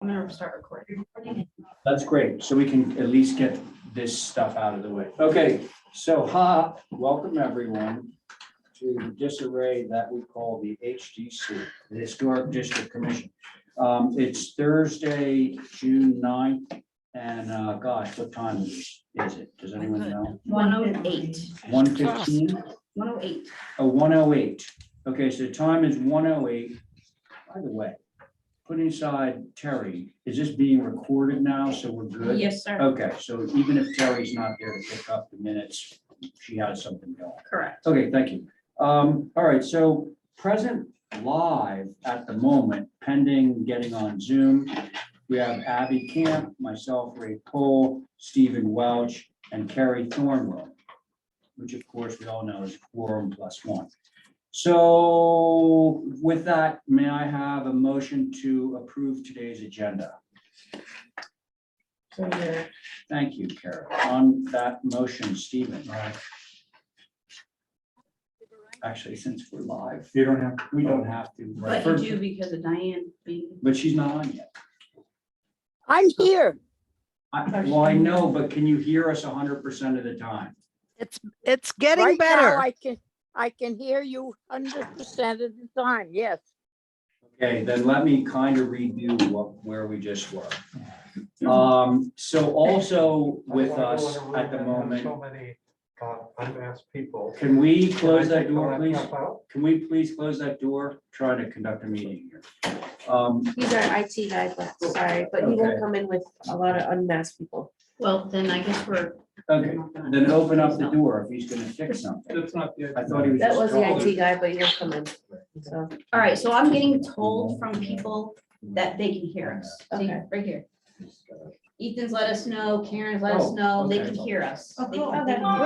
I'm gonna start recording. That's great. So we can at least get this stuff out of the way. Okay, so welcome everyone to disarray that we call the HDC, the Historic District Commission. It's Thursday, June 9th, and gosh, what time is it? Does anyone know? 1:08. 1:15? 1:08. Oh, 1:08. Okay, so the time is 1:08. By the way, putting aside Terry, is this being recorded now? So we're good? Yes, sir. Okay, so even if Terry's not there to pick up the minutes, she has something going. Correct. Okay, thank you. All right, so present live at the moment, pending getting on Zoom, we have Abby Camp, myself, Ray Cole, Stephen Welch, and Carrie Thornwell, which of course we all know is quorum plus one. So with that, may I have a motion to approve today's agenda? Thank you, Carrie. On that motion, Stephen. Actually, since we're live, You don't have, we don't have to. But you do because of Diane being. But she's not on yet. I'm here. Well, I know, but can you hear us 100% of the time? It's getting Right now, better. I can hear you 100% of the time. Yes. Okay, then let me kind of review where we just were. So also with us at the moment, so many unmasked people. can we close that Can I door, take the please? laptop out? Can we please close that door? Trying to conduct a meeting here. He's our IT guy, but sorry, but he Okay. won't come in with a lot of unmasked people. Well, then I guess we're. Okay, then open up the door if he's gonna fix something. That's not the. I thought he was. That just was the talking. IT guy, but you're coming, so. All right, so I'm getting told from people that they can hear us. See, Okay. right here. Ethan's let us know, Karen's let us Oh, know, they okay. can hear us. Oh, They cool. can- they Okay. can-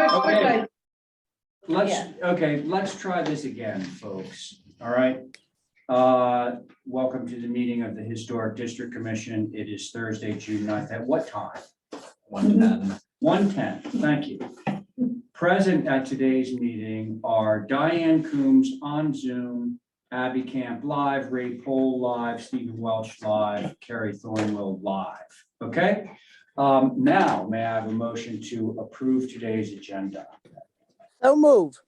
We're Okay. good. Let's try this again, folks. All right. Welcome to the meeting of the Historic District Commission. It is Thursday, June 9th. At what time? 1:10. 1:10, thank you. Present at today's meeting are Diane Coombs on Zoom, Abby Camp live, Ray Pohl live, Stephen Welch live, Carrie Thornwell live. Okay? Now, may I have a motion to approve today's agenda? So move.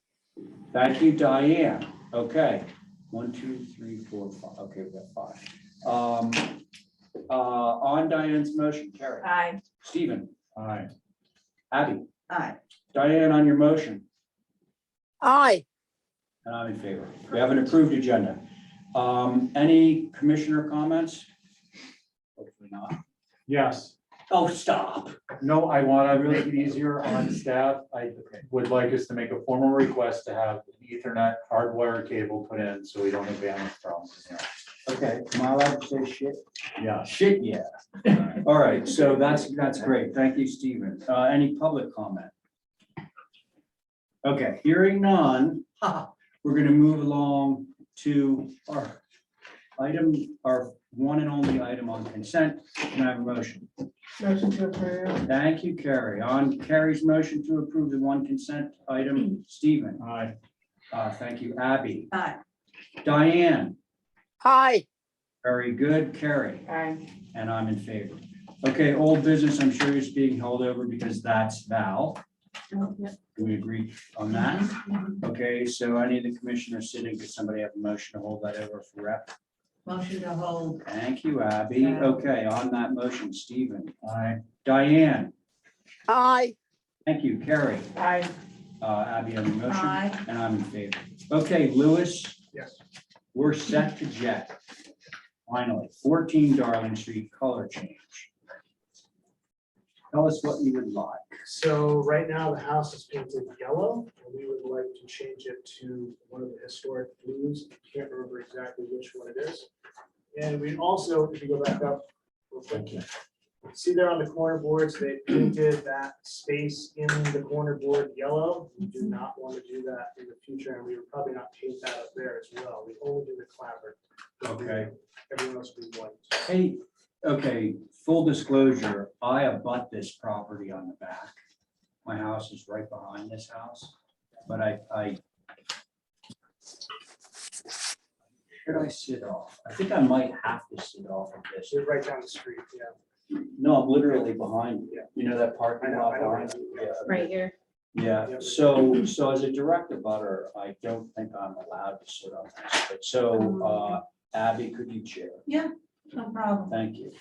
Thank you, Diane. Okay, 1, 2, 3, 4, 5. Okay, we got 5. On Diane's motion, Carrie. Aye. Stephen. Aye. Abby. Aye. Diane, on your motion, Aye. and I'm in favor. We have an approved agenda. Any commissioner comments? Hopefully not. Yes, Oh, stop. no, I want to make it easier on staff. I would like us to make a formal request to have an Ethernet hardwire cable put in, so we don't have bandwidth problems. Okay, am I allowed to say shit? Yeah. Shit, yeah. All right, so that's great. Thank you, Stephen. Any public comment? Okay, hearing none, we're gonna move along to our item, our one and only item on consent. Can I have a motion? Motion to approve. Thank you, Carrie. On Carrie's motion to approve the one consent item, Stephen. Aye. Thank you, Abby. Aye. Diane, Aye. very good. Carrie. Aye. And I'm in favor. Okay, old business, I'm sure is being held over because that's Val. Oh, yep. Do we agree on that? Okay, so any of the commissioners sitting, could somebody have a motion to hold that over for rep? Motion to hold. Thank you, Abby. Okay, on that motion, Stephen. Aye. Diane, Aye. thank you. Carrie, Aye. Abby on the motion, Aye. and I'm in favor. Okay, Lewis, Yes. we're set to jet. Finally, 14 Darling Street, color change. Tell us what you would like. So right now, the house is painted yellow, and we would like to change it to one of the historic blues. Can't remember exactly which one it is. And we also, if you go back up real quick, see there on the corner boards, they painted that space in the corner board yellow. We do not want to do that in the future, and we would probably not paint that up there as well. We only do the clapboard. Okay. Everyone else would be white. Hey, okay, full disclosure, I abut this property on the back. My house is right behind this house, but I Should I sit off? I think I might have to sit off of this. They're right down the street, yeah. No, I'm literally behind you. You know that parking I know, lot I know. behind you? Yeah. Right here. Yeah, so as a direct abutter, I don't think I'm allowed to sit on this, but so, Abby, could you chair? No problem. Thank you.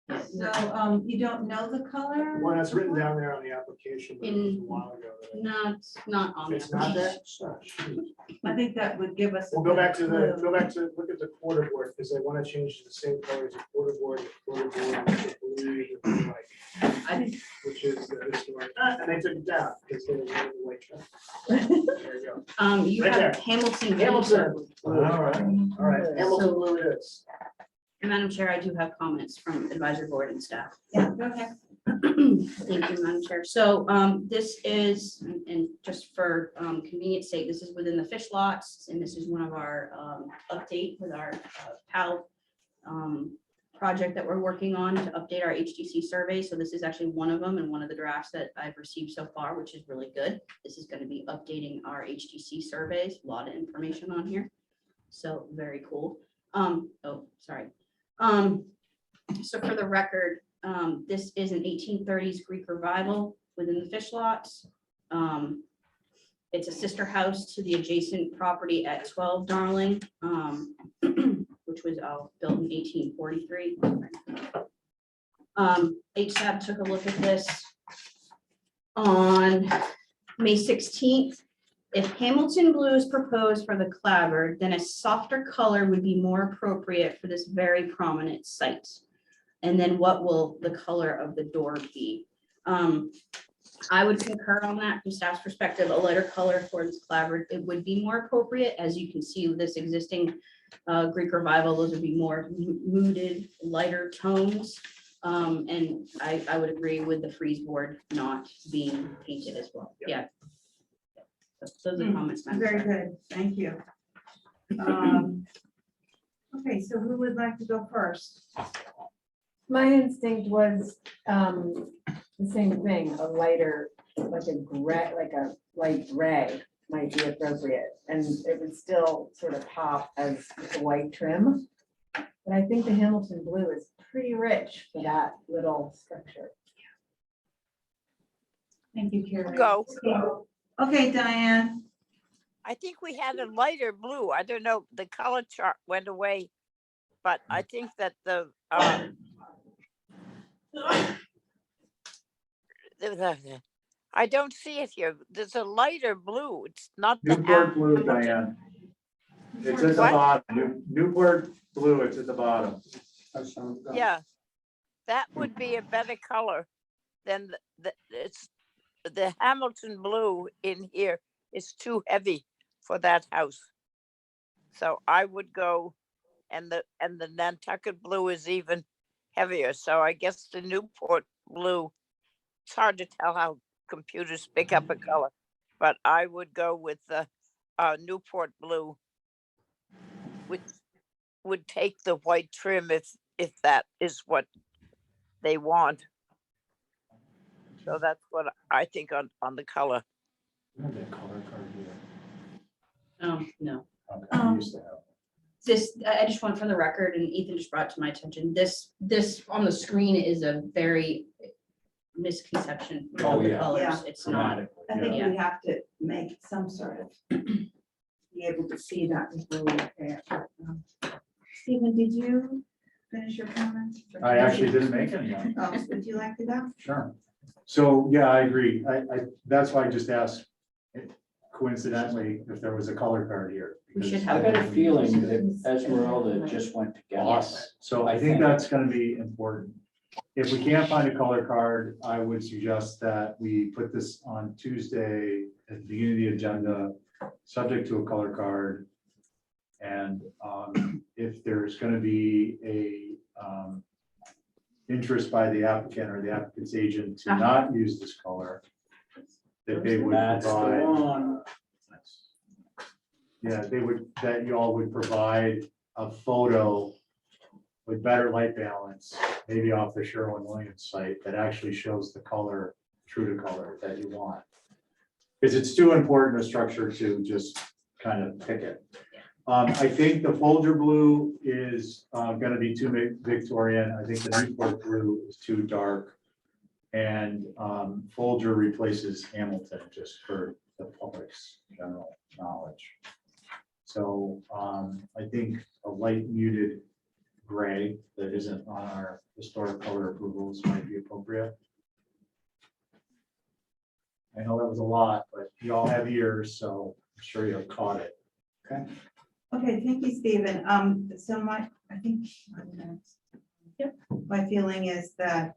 So, you don't know the color? One that's written down there on the application, but it was a In- while ago. that No, it's not on It's there. not there? I think that would give us. a We'll go back to clue. look at the quarter board, because they want to change to the same color as the quarter board, is blue and white, I think, which is the historic, and they took it down, because they were wearing the white truck. There you go. You Right have there. Hamilton. Hamilton. All right, Hamilton So- blue it is. Madam Chair, I do have comments from advisory board and staff. yeah, go ahead. Thank you, Madam Chair. So this is, and just for convenience sake, this is within the fish lots, and this is one of our update with our PAL project that we're working on to update our HDC survey. So this is actually one of them and one of the drafts that I've received so far, which is really good. This is going to be updating our HDC surveys, a lot of information on here. So very cool. Oh, sorry. So for the record, this is an 1830s Greek revival within the fish lots. It's a sister house to the adjacent property at 12 Darling, which was built in 1843. HSAB took a look at this on May 16th. If Hamilton blue is proposed for the clapboard, then a softer color would be more appropriate for this very prominent site. And then what will the color of the door be? I would concur on that from staff's perspective, a lighter color for this clapboard, it would be more appropriate. As you can see with this existing Greek revival, those would be more muted, lighter tones. And I would agree with the frieze board not being painted as well. Yeah. Those are comments. Madam Very Chair. good, thank you. Okay, so who would like to go first? My instinct was the same thing, a lighter, like a gray, like a light gray might be appropriate. And it would still sort of pop as a white trim. But I think the Hamilton blue is pretty rich for that little structure. Thank you, Carrie. Go. Okay, Diane. I think we had a lighter blue. I don't know, the color chart went away. But I think that I don't see it here. There's a lighter blue. It's not the. Newport blue, Diane. It's at the What? bottom. Newport blue, it's at the bottom. Yeah, that would be a better color than the Hamilton blue in here is too heavy for that house. So I would go, and the Nantucket blue is even heavier. So I guess the Newport blue, it's hard to tell how computers pick up a color, but I would go with the Newport blue, which would take the white trim if that is what they want. So that's what I think on the color. No. Um, This, I just want for the record, and Ethan just brought it to my attention, this on the screen is a very misconception Oh, of the yeah. colors. Yeah. It's not. I think Yeah. we have to make some sort of be able to see that blue there. Stephen, did you finish your comments? I actually didn't make any. Oh, would you like to go? Sure. So, yeah, I agree. That's why I just asked coincidentally if there was a color card here. We should because- I have got a feeling that Esmeralda just went together. Awesome. So I think that's gonna be important. If we can't find a color card, I would suggest that we put this on Tuesday at the beginning of the agenda, subject to a color card. And if there's gonna be a interest by the applicant or the applicant's agent to not use this color, that they would That's the provide. one. Yeah, that y'all would provide a photo with better light balance, maybe off the Sherwin-Williams site, that actually shows the color, true to color that you want. Because it's too important a structure to just kind of pick it. I think the Folger blue is gonna be too Victorian. I think the Newport blue is too dark. And Folger replaces Hamilton, just for the public's general knowledge. So I think a light muted gray that isn't on our historic color approvals might be appropriate. I know that was a lot, but you all have ears, so I'm sure you've caught it. Okay. Okay, thank you, Stephen. So I think. Yep. My feeling is that,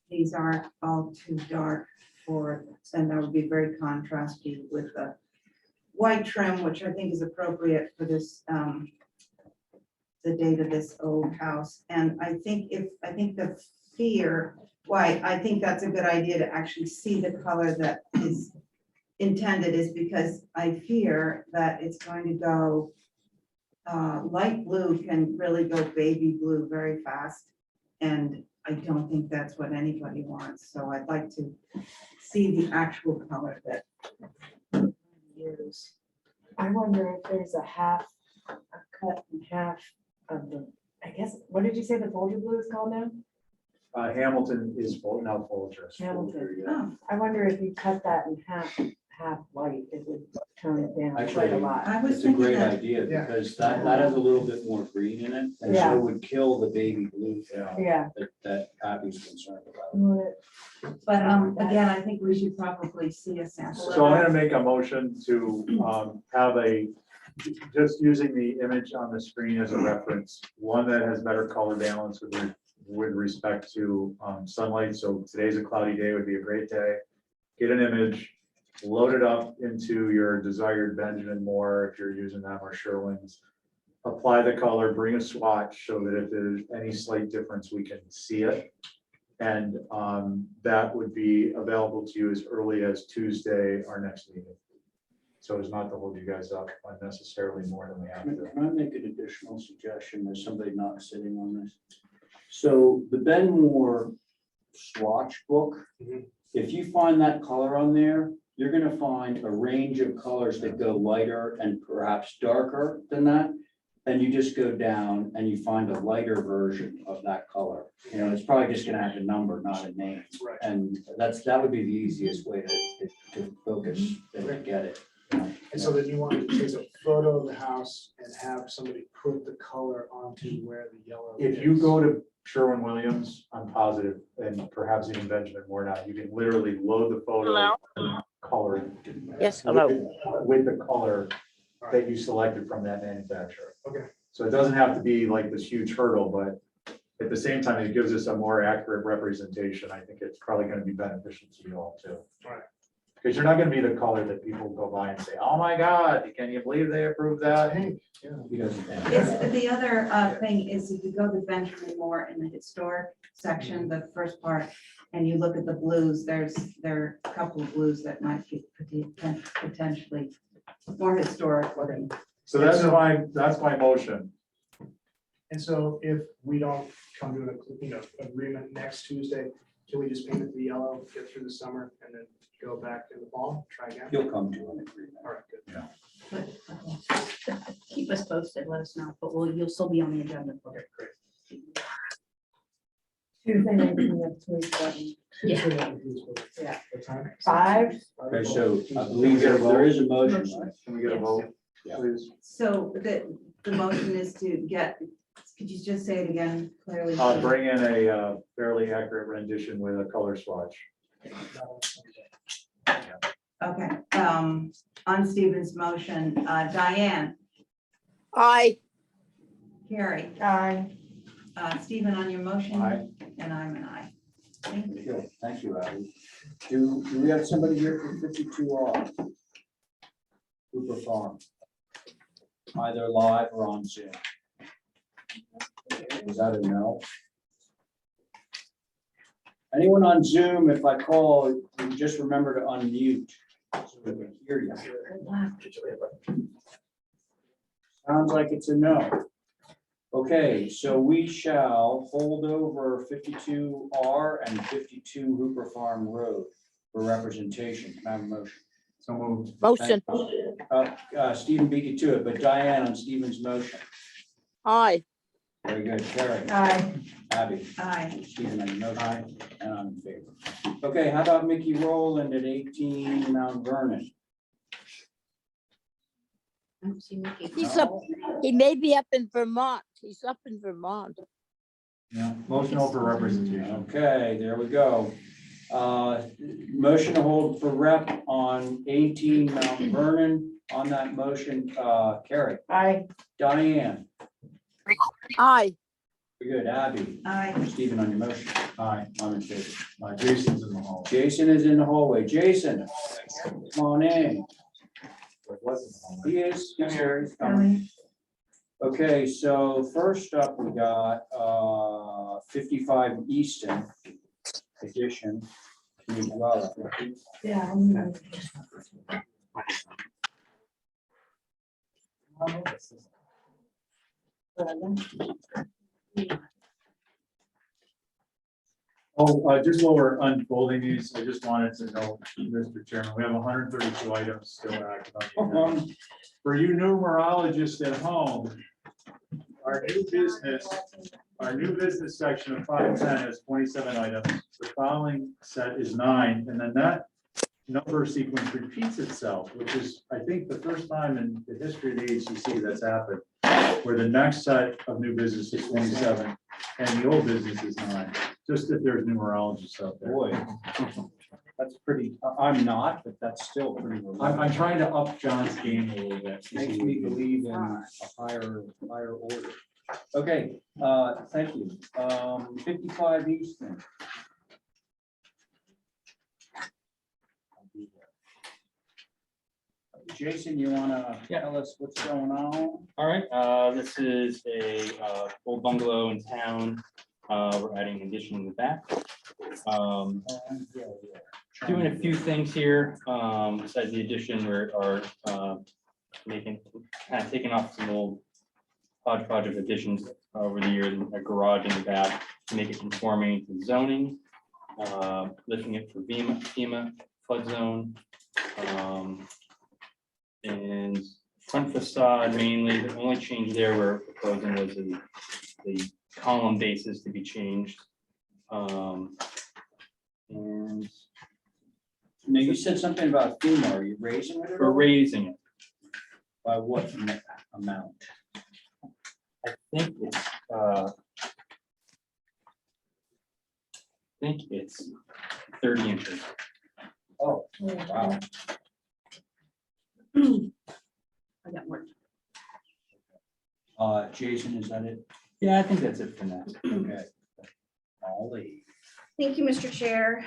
these aren't all too dark and that would be very contrasty with the white trim, which I think is appropriate for this, the date of this old house. And I think the fear, why I think that's a good idea to actually see the color that is intended is because I fear that it's going to go, light blue can really go baby blue very fast. And I don't think that's what anybody wants. So I'd like to see the actual color that we use. I wonder if there's a cut in half of the, I guess, what did you say the Folger blue is called now? Hamilton is now Folger. Hamilton. Oh, I wonder if you cut that in half white, it would tone it down quite Actually, a lot. I was It's a thinking great that, idea Yeah. because that has a little bit more green in it and Yeah. so would kill the baby blue thing Yeah. that Abby's concerned about. You want it- but again, I think we should probably see a sample. So I'm of gonna it. make a motion to have just using the image on the screen as a reference, one that has better color balance with respect to sunlight. So today's a cloudy day, would be a great day. Get an image, load it up into your desired Benjamin Moore, if you're using them, or Sherwin's. Apply the color, bring a swatch so that if there's any slight difference, we can see it. And that would be available to you as early as Tuesday, our next meeting. So as not to hold you guys up unnecessarily more than we have to. Can I make an additional suggestion? There's somebody not sitting on this. So the Ben Moore swatch book, Mhm. if you find that color on there, you're gonna find a range of colors that go lighter and perhaps darker than that. And you just go down and you find a lighter version of that color. You know, it's probably just gonna have a number, not a name. Right. And that would be the easiest way to focus and to get it. And so then you want to take a photo of the house and have somebody put the color onto where the yellow If you is. go to Sherwin-Williams, I'm positive, and perhaps even Benjamin Moore now, you can literally load the photo. Hello? and color it. Yes, hello. With the color that you selected from that manufacturer. Okay. So it doesn't have to be like this huge hurdle, but at the same time, it gives us a more accurate representation. I think it's probably gonna be beneficial to you all too. Right. Because you're not gonna be the color that people go by and say, oh my God, can you believe they approved that? Pink, He doesn't have- It's, the other thing is if you go to Benjamin Moore in the historic section, the first part, and you look at the blues, there are a couple of blues that might be potentially more historic looking. So that's my motion. And so if we don't come to an agreement next Tuesday, can we just paint it the yellow, get through the summer, and then go back in the fall, try again? You'll come to an agreement. All right, good. Keep us posted, let us know, but you'll still be on the agenda for it. Tuesday, 19th of 27. Yeah. Yeah. What time? 5? Okay, so I believe there is a motion, right? Can we get a vote, Yeah. please? So the motion is to get, could you just say it again clearly? Bring in a fairly accurate rendition with a color swatch. Okay, on Stephen's motion, Diane, Aye. Carrie, Aye. Stephen on your motion? Aye. And I'm an aye. Thank you. Good. Thank you, Abby. Do we have somebody here for 52R? Cooper Farm. Either live or on Zoom. Is that a no? Anyone on Zoom, if I call, you just remember to unmute so we can hear you. Sounds like it's a no. Okay, so we shall hold over 52R and 52 Hooper Farm Road for representation. Can I have a motion? So moved. Motion, Stephen beat you to it, but Diane on Stephen's motion. aye. Very good. Carrie, Aye. Abby, Aye. Stephen on your motion, and I'm in favor. Okay, how about Mickey Rowland at 18 Mount Vernon? I don't see Mickey. He's up, he may be up in Vermont. He's up in Vermont. Yeah, motion for representation. Okay, there we go. Motion to hold for rep on 18 Mount Vernon. On that motion, Carrie, Aye. Diane, Aye. very good. Abby, Aye. Stephen on your motion. Aye. I'm in favor. Jason's in the hall. Jason is in the hallway. Jason, come on in. He is. He's here. He's coming. Okay, so first up, we got 55 Easton edition. Yeah. Oh, just while we're unfolding these, I just wanted to know, Mr. Chairman, we have 132 items still active on the agenda. For you numerologists at home, our new business section of 510 is 27 items. The following set is 9, and then that number sequence repeats itself, which is, I think, the first time in the history of the HCC that's happened, where the next set of new business is 27 and the old business is 9. Just if there's numerologists out there. Boy, that's pretty, I'm not, but that's still pretty. I'm trying to up John's game a little bit. Makes me believe in a higher order. Okay, thank you. 55 Easton. Jason, you wanna tell us what's going on? All right, this is a old bungalow in town. We're adding an addition in the back. Doing a few things here. Besides the addition, we are taking off some old hodgepodge of additions over the years, a garage in the back to make it conforming to zoning. Lifting it for FEMA flood zone. And front facade mainly, the only change there we're proposing was the column bases to be changed. And Now, you said something about FEMA. Are you raising it? we're raising it. By what amount? I think it's 30 inches. Oh, wow. I got more. Jason, is that it? Yeah, I think that's it for now. Okay. Ollie. Thank you, Mr. Chair.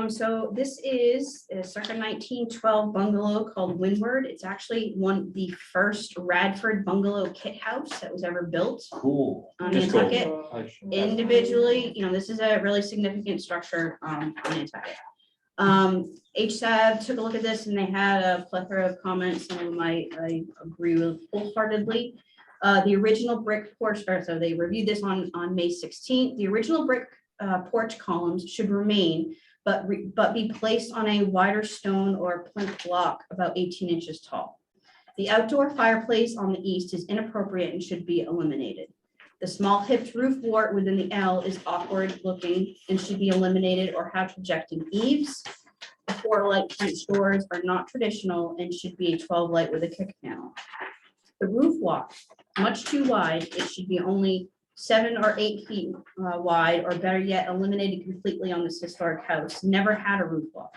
So this is a circa 1912 bungalow called Windward. It's actually the first Radford bungalow kit house that was ever built Cool. on Just cool. Nantucket. Individually, this is a really significant structure on Nantucket. HSAB took a look at this and they had a plethora of comments. Some of them I agree with wholeheartedly. The original brick porch, so they reviewed this on May 16th. The original brick porch columns should remain, but be placed on a wider stone or plinth block about 18 inches tall. The outdoor fireplace on the east is inappropriate and should be eliminated. The small hipped roof wart within the L is awkward looking and should be eliminated or have projecting eaves. The 4 light front doors are not traditional and should be a 12 light with a kick panel. The roof walk, much too wide, it should be only 7 or 8 feet wide, or better yet, eliminated completely on this historic house. Never had a roof walk.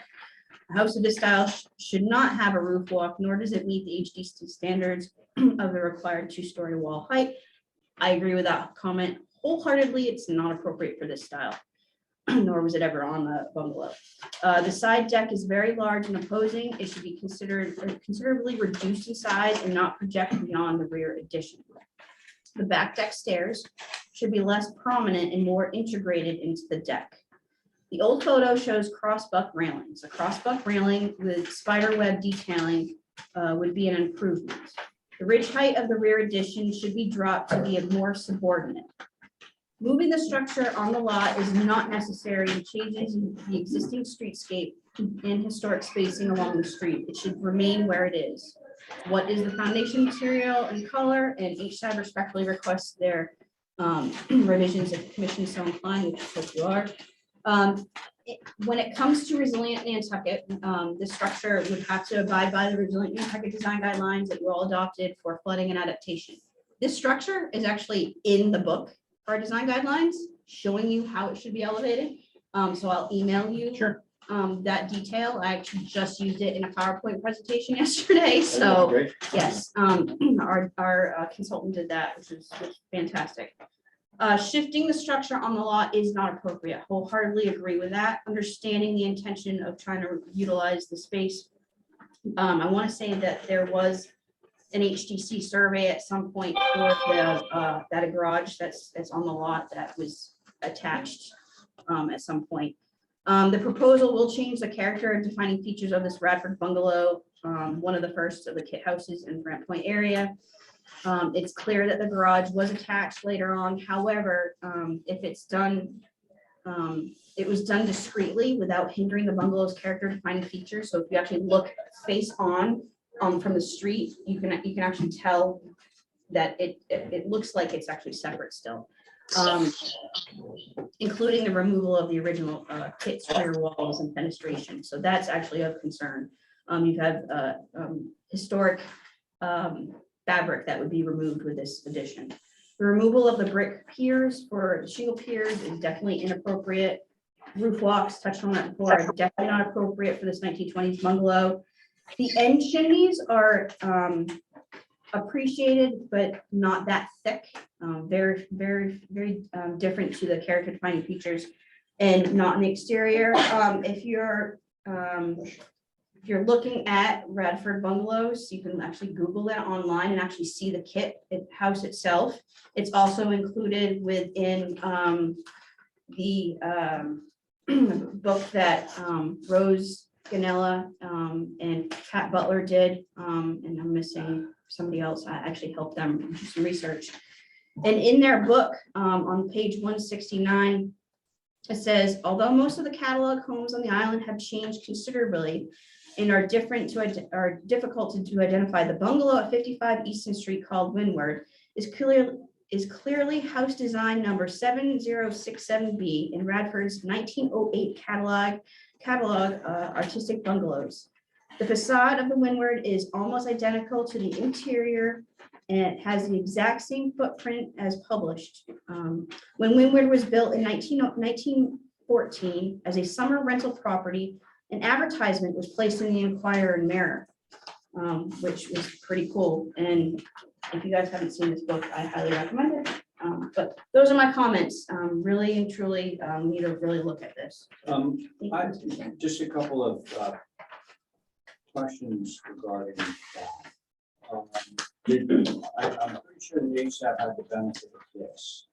A house of this style should not have a roof walk, nor does it meet the HDC standards of the required 2-story wall height. I agree with that comment wholeheartedly. It's not appropriate for this style, nor was it ever on the bungalow. The side deck is very large and imposing. It should be considerably reduced in size and not project beyond the rear addition. The back deck stairs should be less prominent and more integrated into the deck. The old photo shows crossbuck railings. A crossbuck railing with spider web detailing would be an improvement. The ridge height of the rear addition should be dropped to be more subordinate. Moving the structure on the lot is not necessary and changes in the existing streetscape and historic spacing along the street. It should remain where it is. What is the foundation material and color? And each side respectfully requests their revisions if the commission is so inclined, which of course you are. When it comes to resilient Nantucket, the structure would have to abide by the resilient Nantucket design guidelines that were all adopted for flooding and adaptation. This structure is actually in the book, our design guidelines, showing you how it should be elevated. So I'll email you. Sure. That detail. I actually just used it in a PowerPoint presentation yesterday, That's so great. yes, our consultant did that, which is fantastic. Shifting the structure on the lot is not appropriate. Wholeheartedly agree with that. Understanding the intention of trying to utilize the space. I want to say that there was an HDC survey at some point for that a garage that's on the lot that was attached at some point. The proposal will change the character and defining features of this Radford bungalow, one of the first of the kit houses in Grant Point area. It's clear that the garage was attached later on. However, if it's done, it was done discreetly without hindering the bungalow's character defining features. So if you actually look face on from the street, you can actually tell that it looks like it's actually separate still. Including the removal of the original kit rear walls and fenestration. So that's actually of concern. You have historic fabric that would be removed with this addition. The removal of the brick piers for the shingle piers is definitely inappropriate. Roof walks, touched on that before, are definitely not appropriate for this 1920s bungalow. The end chimneys are appreciated, but not that thick. Very different to the character defining features, and not in the exterior. If you're looking at Radford bungalows, you can actually Google that online and actually see the kit house itself. It's also included within the book that Rose Ganella and Pat Butler did, and I'm missing somebody else. I actually helped them do some research. And in their book, on page 169, it says, although most of the catalog homes on the island have changed considerably and are difficult to identify, the bungalow at 55 Easton Street called Windward is clearly house design number 7067B in Radford's 1908 catalog artistic bungalows. The facade of the Windward is almost identical to the interior, and it has the exact same footprint as published. When Windward was built in 1914 as a summer rental property, an advertisement was placed in the Enquirer and Mirror, which was pretty cool. And if you guys haven't seen this book, I highly recommend it. But those are my comments. Really and truly need to really look at this. Just a couple of questions regarding that. I'm pretty sure the HSAP had the benefit of this.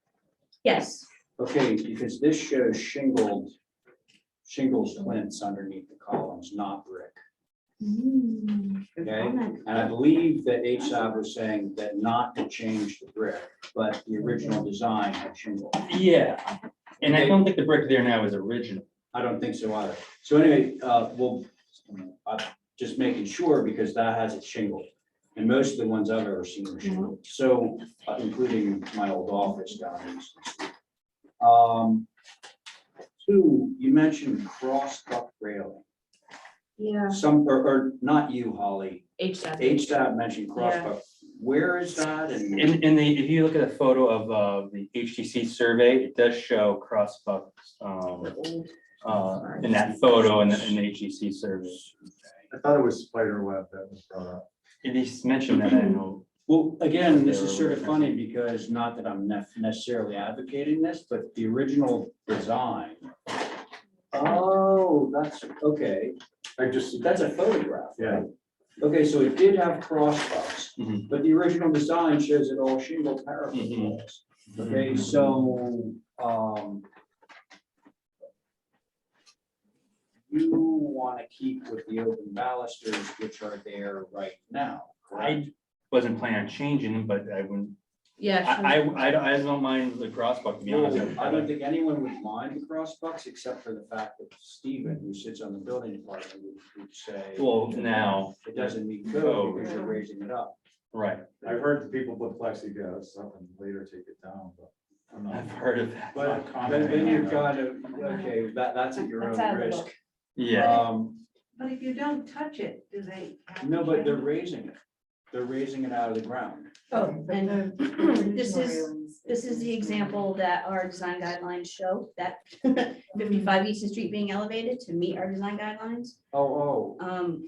Yes. Okay, because this shows shingles plinths underneath the columns, not brick. Good Okay. comment. And I believe that HSAP was saying that not to change the brick, but the original design had shingle. Yeah, and I don't think the brick there now is original. I don't think so either. So anyway, well, I'm just making sure because that has it shingled. And most of the ones I've ever seen are shingled. So including my old office down in Easton Street. Two, you mentioned cross-buck railing. Yeah. Or not you, Holly. HSAP. HSAP mentioned crossbuck. Where is that? And If you look at a photo of the HTC survey, it does show cross bucks in that photo in the HTC survey. I thought it was spider web that was brought up. It is mentioned that, I don't know. well, again, this is sort of funny because not that I'm necessarily advocating this, but the original design. Oh, that's okay. That's a photograph, right? Okay, so it did have crossbucks, Mhm. but the original design shows it all shingle parapet Mhm. walls. Okay, so, you want to keep with the open balusters, which are there right now, correct? I wasn't planning on changing them, but I wouldn't Yeah. I don't mind the crossbuck, to be honest. I don't think anyone would mind the crossbucks, except for the fact that Stephen, who sits on the building department, would say. Well, now, It doesn't meet code because you're raising it up. right, I've heard people put plexiglass up and later take it down, but. I'm not- I've heard of that. But Not then you've commenting got to, okay, that's at your That's own out of the risk. book. Yeah, But if you don't touch it, do they? have to No, but they're change? raising it. They're raising it out of the ground. Oh, But and the this original is- railings- this is the example that our design guidelines show, that 55 Easton Street being elevated to meet our design guidelines. Oh,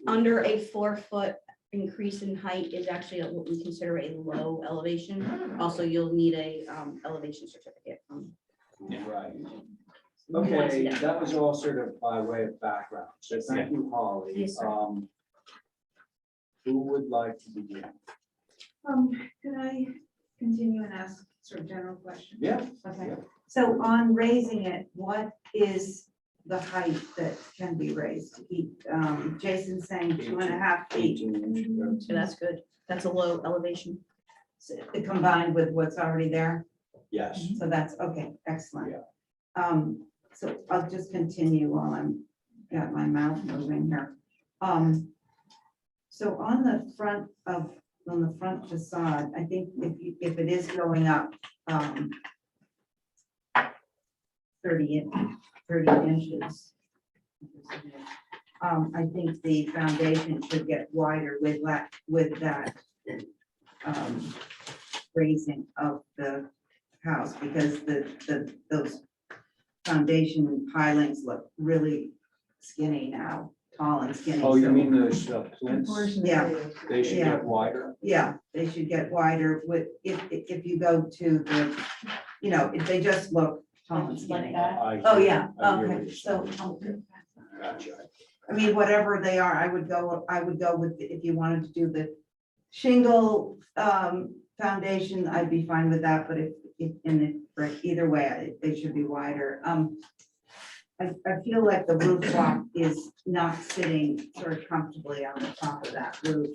Under a 4-foot increase in height is actually what we consider a low elevation. Also, you'll need a elevation certificate from. right. you wanna see Okay, that was all sort of by way of background. So thank you, Holly. Yes, sir. Who would like to begin? Could I continue and ask sort of general questions? Yeah. Okay, Yeah. so on raising it, what is the height that can be raised? Jason's saying 2.5 feet. 18 inches. So that's good. That's a low elevation. Combined with what's already there, Yes. so that's, okay, excellent. Yeah. So I'll just continue while got my mouth moving here. So on the front facade, I think if it is going up, 30 inches. I think the foundation should get wider with that raising of the house, because those foundation pilings look really skinny now, tall and skinny. Oh, you so- mean those plinths? Yeah. They should Yeah. get wider? Yeah, they should get wider if you go to the, if they just look tall and skinny. Oh, yeah, I hear what okay, you're so, saying. Gotcha. I mean, whatever they are, I would go with, if you wanted to do the shingle, foundation, I'd be fine with that, but either way, they should be wider. I feel like the roof block is not sitting sort of comfortably on the top of that roof,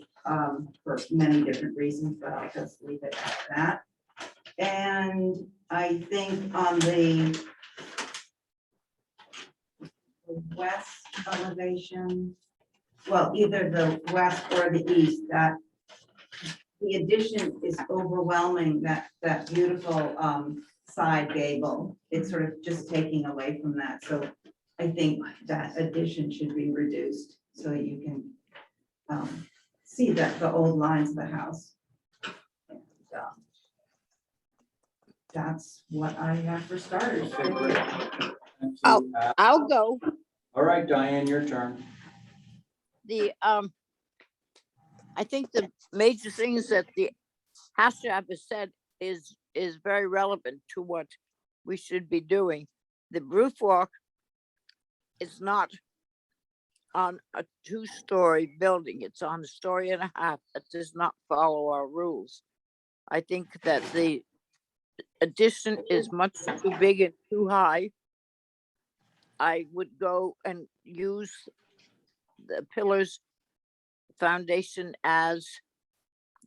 for many different reasons, but I'll just leave it at that. And I think on the west elevation, well, either the west or the east, that the addition is overwhelming, that beautiful side gable. It's sort of just taking away from that. So I think that addition should be reduced so you can see the old lines of the house. And, that's what I have for starters. Okay, great. Thank you. I'll go. All right, Diane, your turn. I think the major things that the house job has said is very relevant to what we should be doing. The roof walk is not on a 2-story building. It's on a 1.5 stories. That does not follow our rules. I think that the addition is much too big and too high. I would go and use the pillars foundation as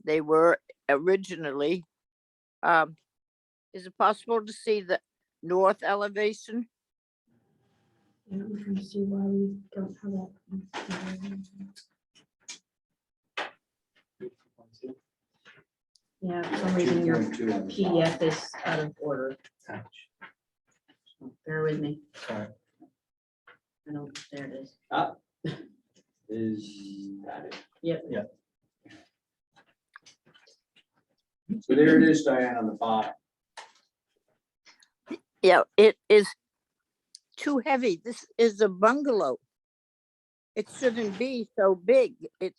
they were originally. Is it possible to see the north elevation? Yeah, we can see why we don't have that. Yeah, for some reason your 2.2 on the PDF is out of order. Bear with me. Sorry. I don't, there it is. bottom. Is that it? Yep. So there it is, Diane, on the bottom. Yeah, it is too heavy. This is a bungalow. It shouldn't be so big. It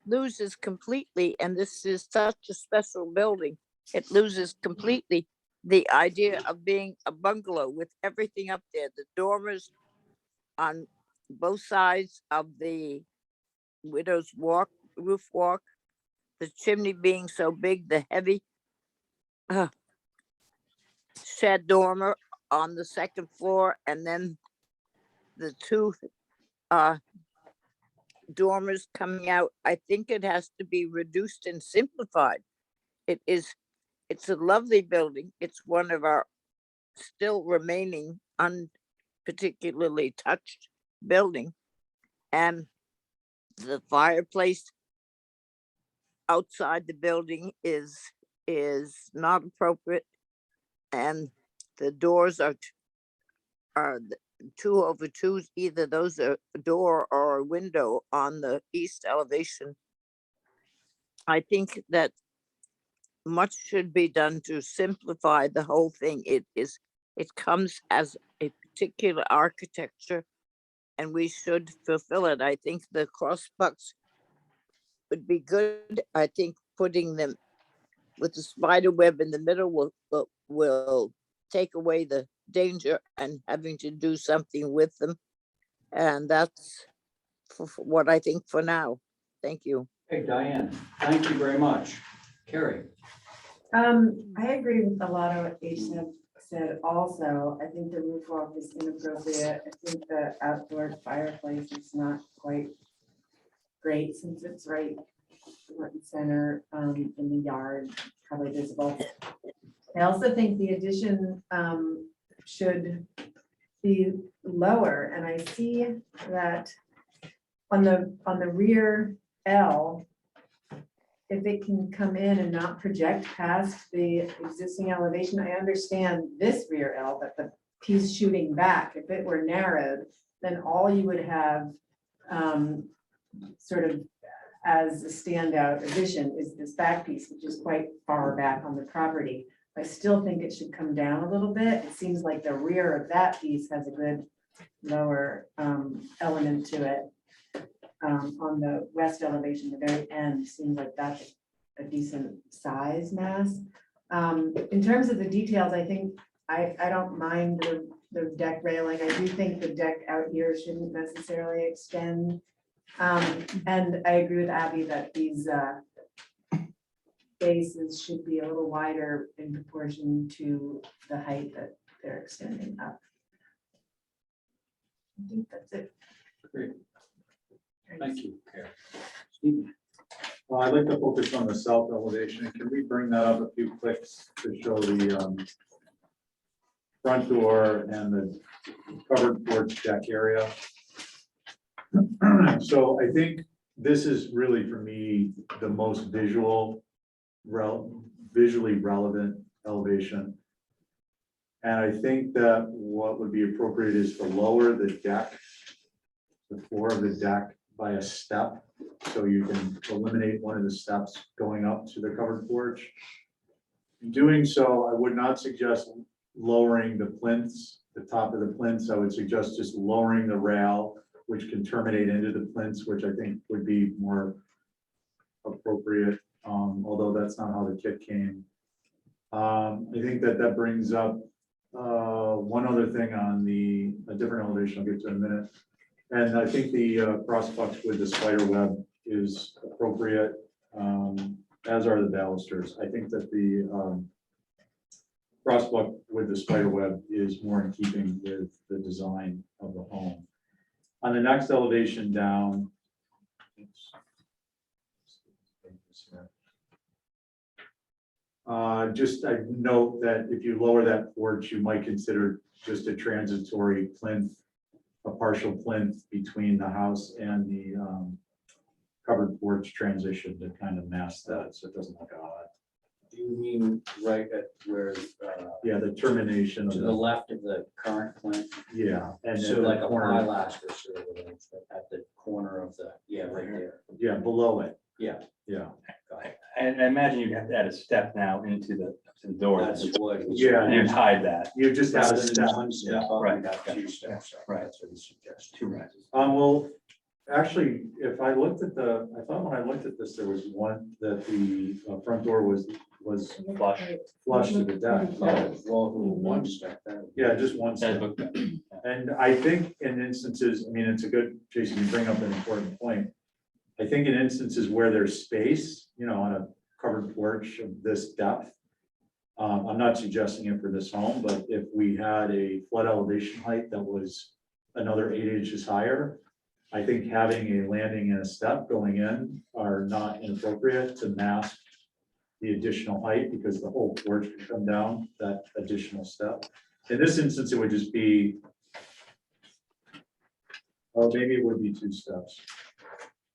loses completely, and this is such a special building. It loses completely the idea of being a bungalow with everything up there, the dormers on both sides of the widow's roof walk, the chimney being so big, the heavy shed dormer on the second floor, and then the 2 dormers coming out. I think it has to be reduced and simplified. it's a lovely building. It's one of our still remaining unparticularly touched building. And the fireplace outside the building is not appropriate. And the doors are 2 over 2s. Either those are a door or a window on the east elevation. I think that much should be done to simplify the whole thing. It comes as a particular architecture, and we should fulfill it. I think the crossbucks would be good. I think putting them with the spider web in the middle will take away the danger and having to do something with them. And that's for what I think for now. Thank you. Hey, Diane, thank you very much. Carrie? I agree with a lot of what H said also. I think the roof off is inappropriate. I think the outdoor fireplace is not quite great since it's right front and center in the yard, probably visible. I also think the addition should be lower, and I see that on the rear L, if it can come in and not project past the existing elevation. I understand this rear L, but the piece shooting back, if it were narrowed, then all you would have sort of as a standout addition is this back piece, which is quite far back on the property. I still think it should come down a little bit. It seems like the rear of that piece has a good lower element to it. On the west elevation, the very end, seems like that's a decent size mass. In terms of the details, I think I don't mind the deck railing. I do think the deck out here shouldn't necessarily extend. And I agree with Abby that these bases should be a little wider in proportion to the height that they're extending up. I think that's it. Great. Thank you, Carrie. Stephen? Well, I'd like to focus on the south elevation. Can we bring that up a few clicks to show the front door and the covered porch deck area? So I think this is really, for me, the most visually relevant elevation. And I think that what would be appropriate is to lower the deck, the floor of the deck by a step, so you can eliminate one of the steps going up to the covered porch. In doing so, I would not suggest lowering the plinths, the top of the plinths. I would suggest just lowering the rail, which can terminate into the plinths, which I think would be more appropriate, although that's not how the kit came. I think that brings up one other thing on a different elevation I'll get to in a minute. And I think the crossbucks with the spider web is appropriate, as are the balusters. I think that the crossbuck with the spider web is more in keeping with the design of the home. On the next elevation down, just I note that if you lower that porch, you might consider just a transitory plinth, a partial plinth between the house and the covered porch transition to kind of mask that, so it doesn't look odd. Do you mean right at where, Yeah, the termination of to the left of the current plinth? yeah, and So then like the a corner, pilaster sort of at the corner of the, yeah, right there. yeah, below it, Yeah. yeah. Got it. And I imagine you'd have to add a step now into the door. That's what. Yeah. And you'd hide that, You just have Rather a than step. one step up, Right. you got two steps up. Right. That's what he suggests. two rises. Well, actually, if I looked at I thought when I looked at this, there was one that the front door was Flush. flush to the deck. Oh, well, one step. that would be- Yeah, just one That step. looked good. And I think in instances, I mean, it's a good, Jason, you bring up an important point. I think in instances where there's space, on a covered porch of this depth, I'm not suggesting it for this home, but if we had a flood elevation height that was another 8 inches higher, I think having a landing and a step going in are not inappropriate to mask the additional height because the whole porch could come down that additional step. In this instance, it would just be, oh, maybe it would be 2 steps.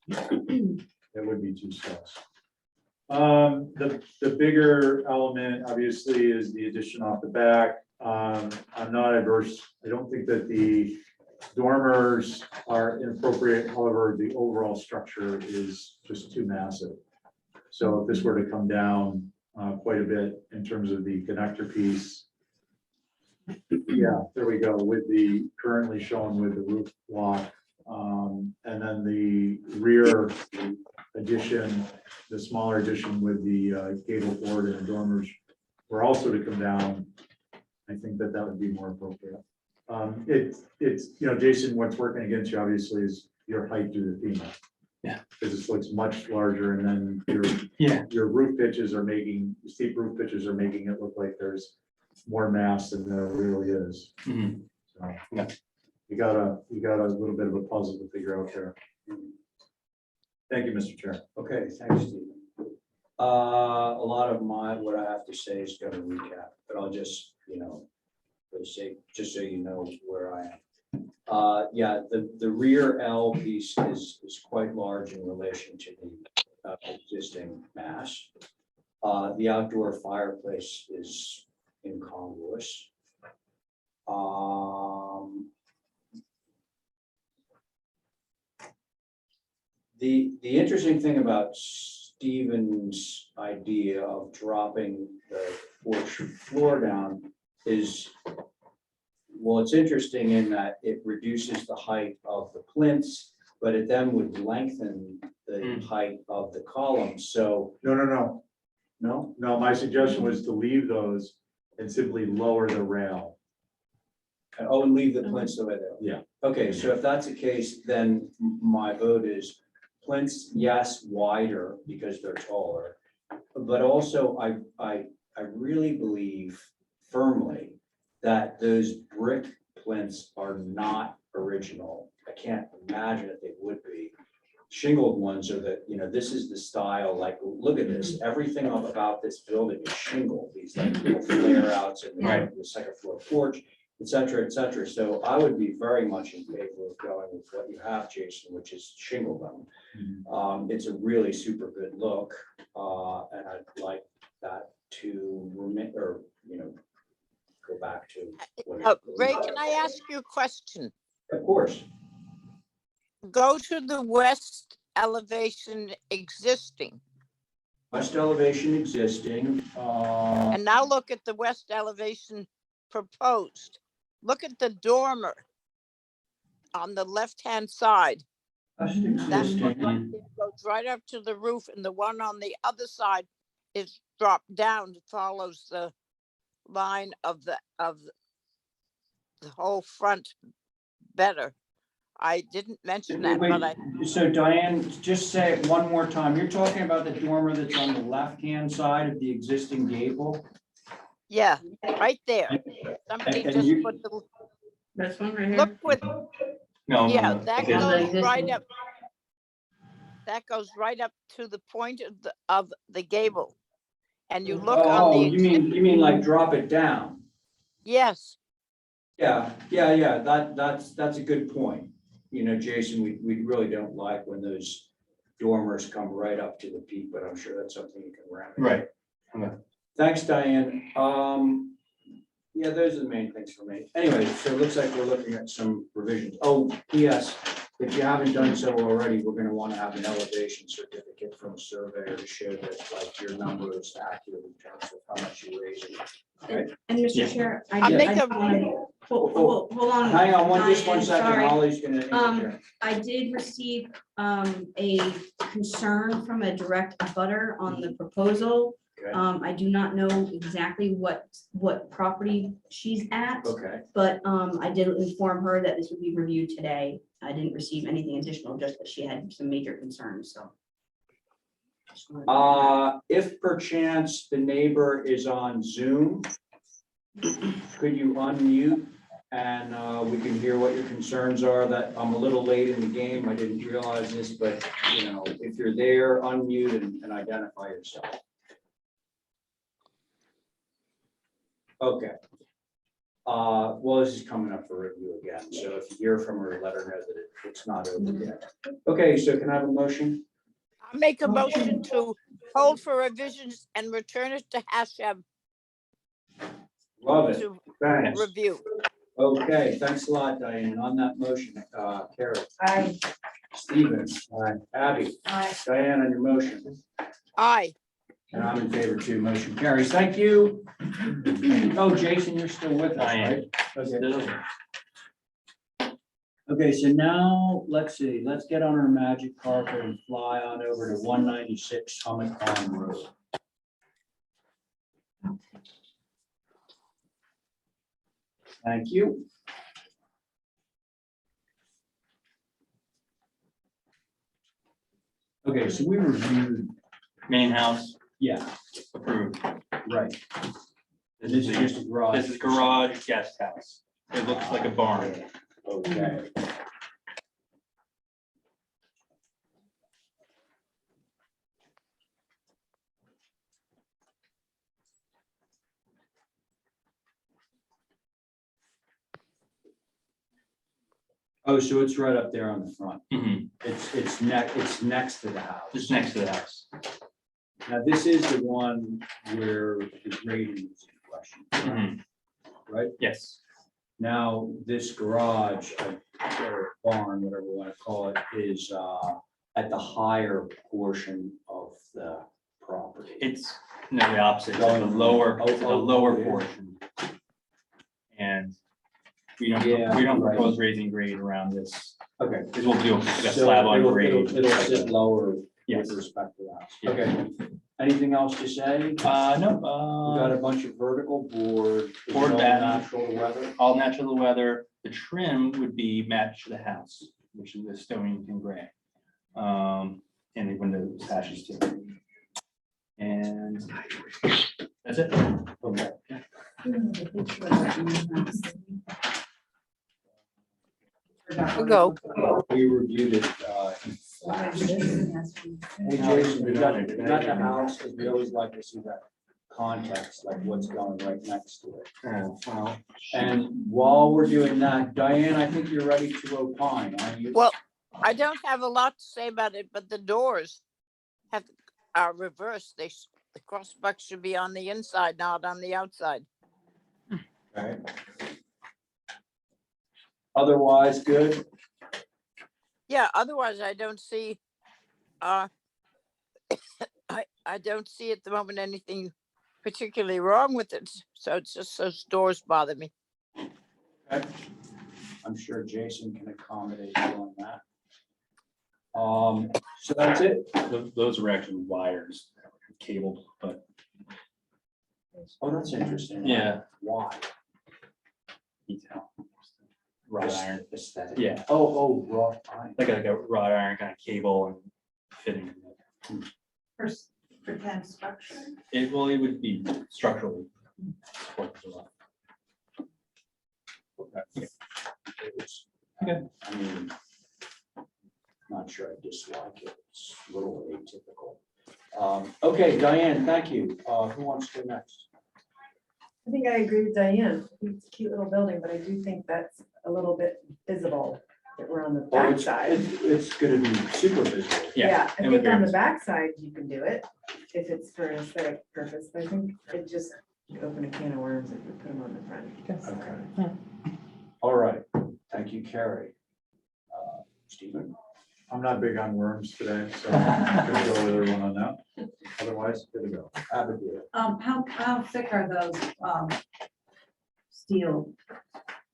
It would be 2 steps. The bigger element obviously is the addition off the back. I'm not adverse. I don't think that the dormers are inappropriate. However, the overall structure is just too massive. So if this were to come down quite a bit in terms of the connector piece. Yeah, there we go, with the currently shown with the roof block. And then the rear addition, the smaller addition with the gable board and the dormers were also to come down. I think that would be more appropriate. It's, you know, Jason, what's working against you obviously is your height due to FEMA. Yeah. Because this looks much larger and then Yeah. your roof pitches are making, steep roof pitches are making it look like there's more mass than there really is. Mhm. So Yeah. you got a little bit of a puzzle to figure out there. Thank you, Mr. Chair. Okay, thanks, Stephen. A lot of what I have to say is going to recap, but I'll just, you know, for the sake, just so you know where I am. Yeah, the rear L piece is quite large in relation to the existing mass. The outdoor fireplace is incongruous. The interesting thing about Stephen's idea of dropping the porch floor down is, well, it's interesting in that it reduces the height of the plinths, but it then would lengthen the height of the columns. So, No. no, My suggestion was to leave those and simply lower the rail. oh, and leave the plinths the way they are. Yeah. Okay, so if that's the case, then my vote is plinths, yes, wider because they're taller. But also I really believe firmly that those brick plinths are not original. I can't imagine that they would be. Shingled ones are the, you know, this is the style, like, look at this, everything about this building is shingled, these like little flare outs and Right. the second floor porch, et cetera, et cetera. So I would be very much in favor of going with what you have, Jason, which is shingle them. It's a really super good look, and I'd like that to remain, or, you know, go back to. what it Ray, was. can I ask you a question? Of course. Go to the west elevation existing, West elevation existing, and now look at the west elevation proposed. Look at the dormer on the left-hand side. west That one existing, right there goes right up to the roof, and the one on the other side is dropped down, it follows the line of the whole front better. I didn't mention that, but I, so Diane, just say it one more time. You're talking about the dormer that's on the left-hand side of the existing gable? yeah, right there. Somebody and just you- put the, This one right here? look with, No. yeah, no, that okay. goes right up. That goes right up to the point of the gable. And you look on Oh, the. you mean like drop it down? Yes, Yeah, that's a good point. You know, Jason, we really don't like when those dormers come right up to the peak, but I'm sure that's something you can remedy. Right. Thanks, Diane. Yeah, those are the main things for me. Anyway, so it looks like we're looking at some revisions. Oh, yes, if you haven't done so already, we're gonna want to have an elevation certificate from a surveyor to show that like your number is accurate in terms of how much you raise it. Okay. And Yeah. Mr. Chair, I'll make I a- wanna, hold on. Hang on, just one Diane, second. sorry. Ollie's gonna interfere. I did receive a concern from a direct abutter on the proposal. Okay, I do not know exactly what property she's at, okay. but I did inform her that this would be reviewed today. I didn't receive anything additional, just that she had some major concerns, so. If perchance the neighbor is on Zoom, could you unmute and we can hear what your concerns are? That I'm a little late in the game. I didn't realize this, but you know, if you're there, unmute and identify yourself. Okay. Well, this is coming up for review again, so if you hear from her, let her know that it's not over yet. Okay, so can I have a motion? I'll make a motion to hold for revisions and return it to Hashem Love it. to Thanks. review. Okay, thanks a lot, Diane. On that motion, Carrie, I, Stephen, Abby, Diane on your motion. Aye. And I'm in favor too. Motion carries. Thank you. Oh, Jason, you're still with us, I am. right? Okay. Okay, so now, let's see, let's get on our magic carpet and fly on over to 196 Hummock Pond Road. Thank you. Okay, so we reviewed, Main house yeah, approved. right. And this is just a garage. This is garage guest house. It looks like a barn. Okay. Oh, so it's right up there on the front. Mhm. It's next to the house. Just next to the house. Now, this is the one where the grading is in question, Mhm. right? Yes. Now, this garage, or barn, whatever we want to call it, is at the higher portion of the property. It's no, the opposite, it's the lower, it's the Oh, lower yeah. portion. And we Yeah, don't right. propose raising grade around this, Okay. because we'll do like a So slab on it'll- grade. It'll sit lower Yes. with respect to that. Yeah. Okay. Anything else to say? We No, got a bunch of vertical board. Is it Board all batten. Natural weather. all natural weather. The trim would be matched to the house, which is the Stonington gray. And the window sashes too. And that's it. Okay. We'll go. We reviewed it. In flash. Hey, Jason, we got the house, because we always like to see that context, like what's going right next to it. Well, And while we're doing that, Diane, I think you're ready to opine, aren't you? Well, I don't have a lot to say about it, but the doors are reversed. The crossbuck should be on the inside, not on the outside. Okay. Otherwise, good. Yeah, otherwise I don't see, I don't see at the moment anything particularly wrong with it. So it's just those doors bother me. Okay. I'm sure Jason can accommodate you on that. So that's it. those were actually wires, cabled, but Oh, that's interesting. yeah. Why? Detail. Wrought iron, Aesthetic. yeah, Oh, wrought iron. like a wrought iron kind of cable and fitting. For kind of structure. It would be structurally. supported as well. Okay. Okay. I mean, not sure I dislike it. It's a little atypical. Okay, Diane, thank you. Who wants to go next? I think I agree with Diane. It's a cute little building, but I do think that's a little bit visible that we're on the Oh, it's, backside. it's gonna be super visible. Yeah, I and with think on your- the backside, you can do it if it's for aesthetic purpose. I think it just open a can of worms if you put them on the front. Okay. All right. Thank you, Carrie. Stephen? I'm not big on worms today, so I'm gonna go with everyone on that. Otherwise, good to go. Abigail? How thick are those, steel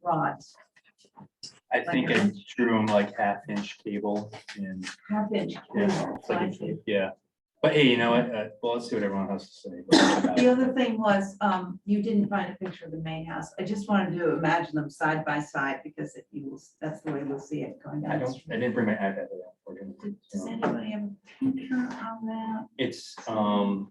rods? I think I drew them like 1/2 inch cable and, Half inch. yeah, it's like yeah. But hey, you know what? Well, let's see what everyone has to say. The other thing was, you didn't find a picture of the main house. I just wanted to imagine them side by side because that's the way we'll see it going I down. the don't, I street. didn't bring my iPad today, unfortunately. Does anybody have a picture on that? It's, I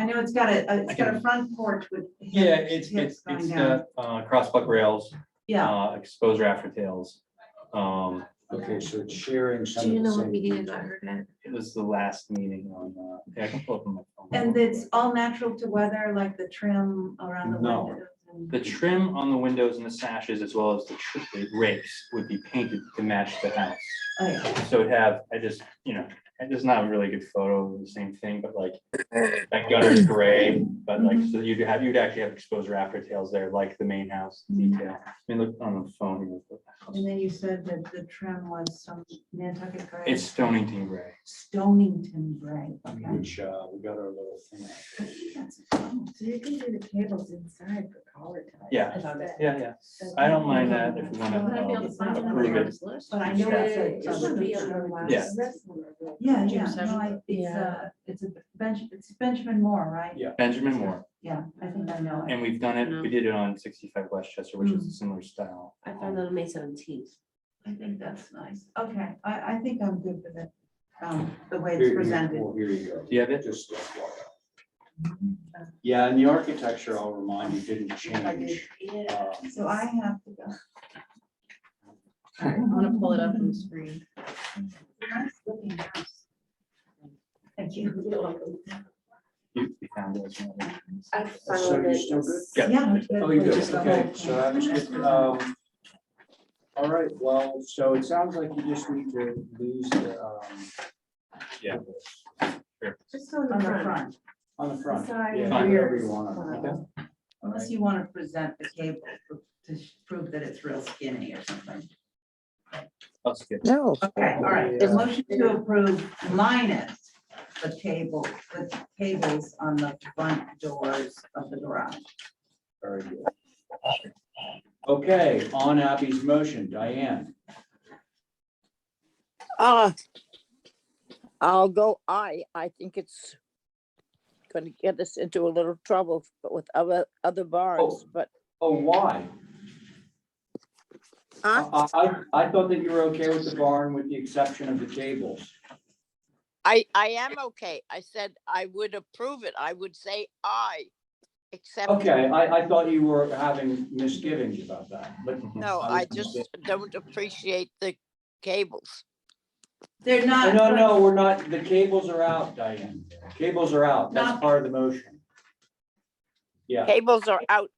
know it's got a front porch with. yeah, hips it's going down. got crossbuck rails, Yeah, exposed rafter tails. Okay, so it's sharing some Do of you the know what same meeting I features. heard at? It was the last meeting on, yeah, I can pull up on my phone. And it's all natural to weather, like the trim around the No. windows? and- The trim on the windows and the sashes, as well as the rakes, would be painted to match the house. Oh, yeah. So it'd have, I just, it's not a really good photo of the same thing, but like, that gutter's gray, but like, so you'd actually have exposed rafter tails there, like the main house detail. I mean, look on the phone. Here. And then you said that the trim was some Nantucket gray? It's Stonington gray. Stonington gray, okay. Which, we got our little thing. I think that's fun. So you can do the cables inside for collar ties. Yeah. I love it. Yeah. I don't mind that if we want Would I be able to find to that approve on it. this list? But I know Yeah. it's It should be on the a. last Yeah. rest one, I think. Yeah, June yeah, no, 7th? it's Benjamin Moore, right? Yeah. Benjamin Moore, Yeah, I think I know it. and we've done it, we did it on 65 Westchester, which is a similar style. I found that on May 17th. I think that's nice. Okay, I think I'm good with it, the way Here- it's here- presented. well, here you go. Do you have it? Just. Yeah, and the architecture, I'll remind you, didn't change. So I have to go. I'm gonna pull it up on the screen. Nice looking house. Thank you. You found it. as well. I So found you're it. still good? Yeah. Yeah. Oh, you do, Just the okay, whole so thing. that's good. All right, well, so it sounds like you just need to lose the, Yeah. Just on On the the front. front, on the front. Side Yeah, and whatever rear. you want. Okay. unless you want to present the cable to prove that it's real skinny or something. I'll skip. No. Okay, all right, the motion to approve minus the cables on the front doors of the garage. Very good. Okay, on Abby's motion, Diane. I'll go I think it's gonna get us into a little trouble with other barns, but Oh, why? I thought that you were okay with the barn with the exception of the cables. I am okay. I said I would approve it. I would say except. Okay, I thought you were having misgivings about that, but. No, I just don't appreciate the cables. They're not. No, we're not, the cables are out, Diane. Cables are out. That's Not- part of the motion. Yeah, Cables are out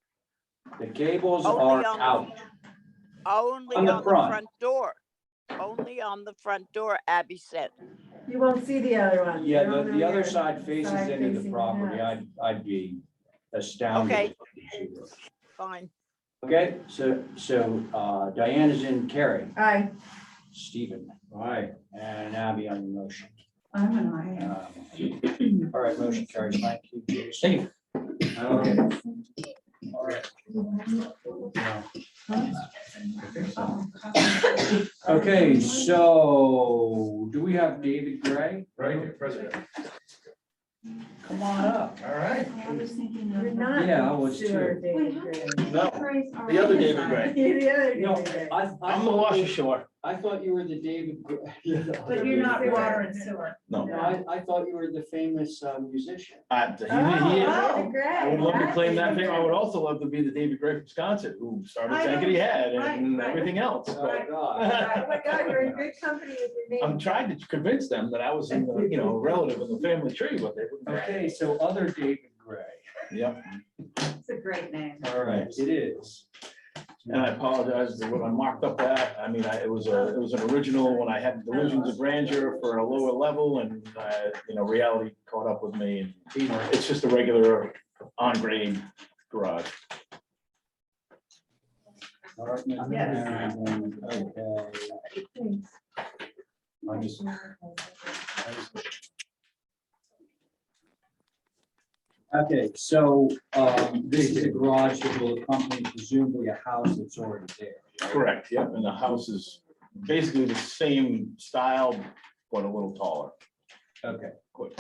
the cables Only are on the- out. only On on the the front. front door. Only on the front door, Abby said. You won't see the other one. Yeah, They're on the other rear side faces side into the facing property. house. I'd be astounded. Okay. if you were. Fine. Okay, so Diane is in Carrie, Aye. Stephen, aye, and Abby on the motion. I'm an I. All right, motion carries. Thank you, Jason. Okay. All right. Okay, so do we have David Gray? Right, President. Come on up. All right. I was thinking You're of. not. Yeah, I was sewer too. David Gray. No, the other David Gray. You're the other No, David Gray. I I'm the thought Washer you- Shore. I thought you were the David. But you're not water and sewer. No. No, I thought you were the famous musician. David Gray. I would love to claim that fame. I would also love to be the David Gray from Wisconsin, who started I know. Kankakee Head and Right. everything else. Oh, but- God. Oh my God, you're in good company with your I'm name. trying to convince them that I was in the, relative in the family tree, but they wouldn't. Okay, so other David Gray. Yep. It's a great name. All right, it is. And I apologize for what I marked up that. I mean, it was an original when I had delusions of grandeur for a lower level and, reality caught up with me. And it's just a regular on-grade garage. All right, Ms. Yes. Marion, okay. I just- Okay, so this is a garage that will accompany presumably a house that's already there. Correct, yep. And the house is basically the same style, but a little taller. Okay. Quick.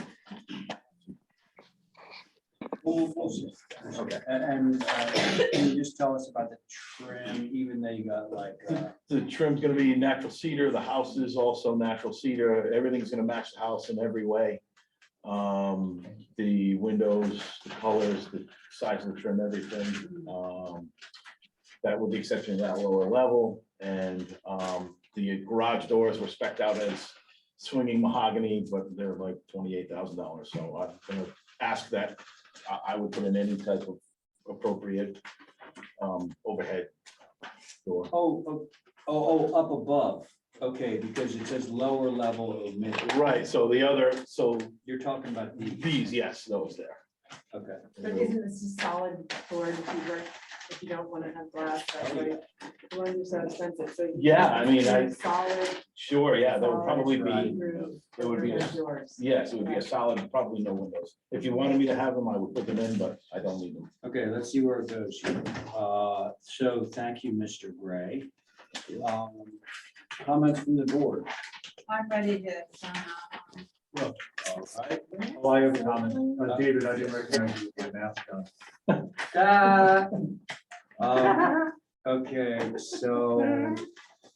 We'll see. Okay. And can you just tell us about the trim, even though you got like, The trim's gonna be natural cedar. The house is also natural cedar. Everything's gonna match the house in every way. The windows, the colors, the size of the trim, everything. That with the exception of that lower level. And the garage doors were spec'd out as swinging mahogany, but they're like $28,000. So I'm gonna ask that I would put in any type of appropriate overhead door. Up above. Okay, because it says lower level admitted. Right, so You're talking about these, yes, those there. Okay. But isn't this a solid board if you don't want to have glass? That's why the ones are so expensive, so. Yeah, I mean, Solid. Sure, yeah, there would solid probably right. be, roof it would be a- for doors. yes, it would be a solid, probably no windows. If you wanted me to have them, I would put them in, but I don't need them. Okay, let's see where it goes. So thank you, Mr. Gray. Comments from the board? I'm ready to sign All right. Well, I have a comment. David, I didn't recognize you with your mask on. Okay, so,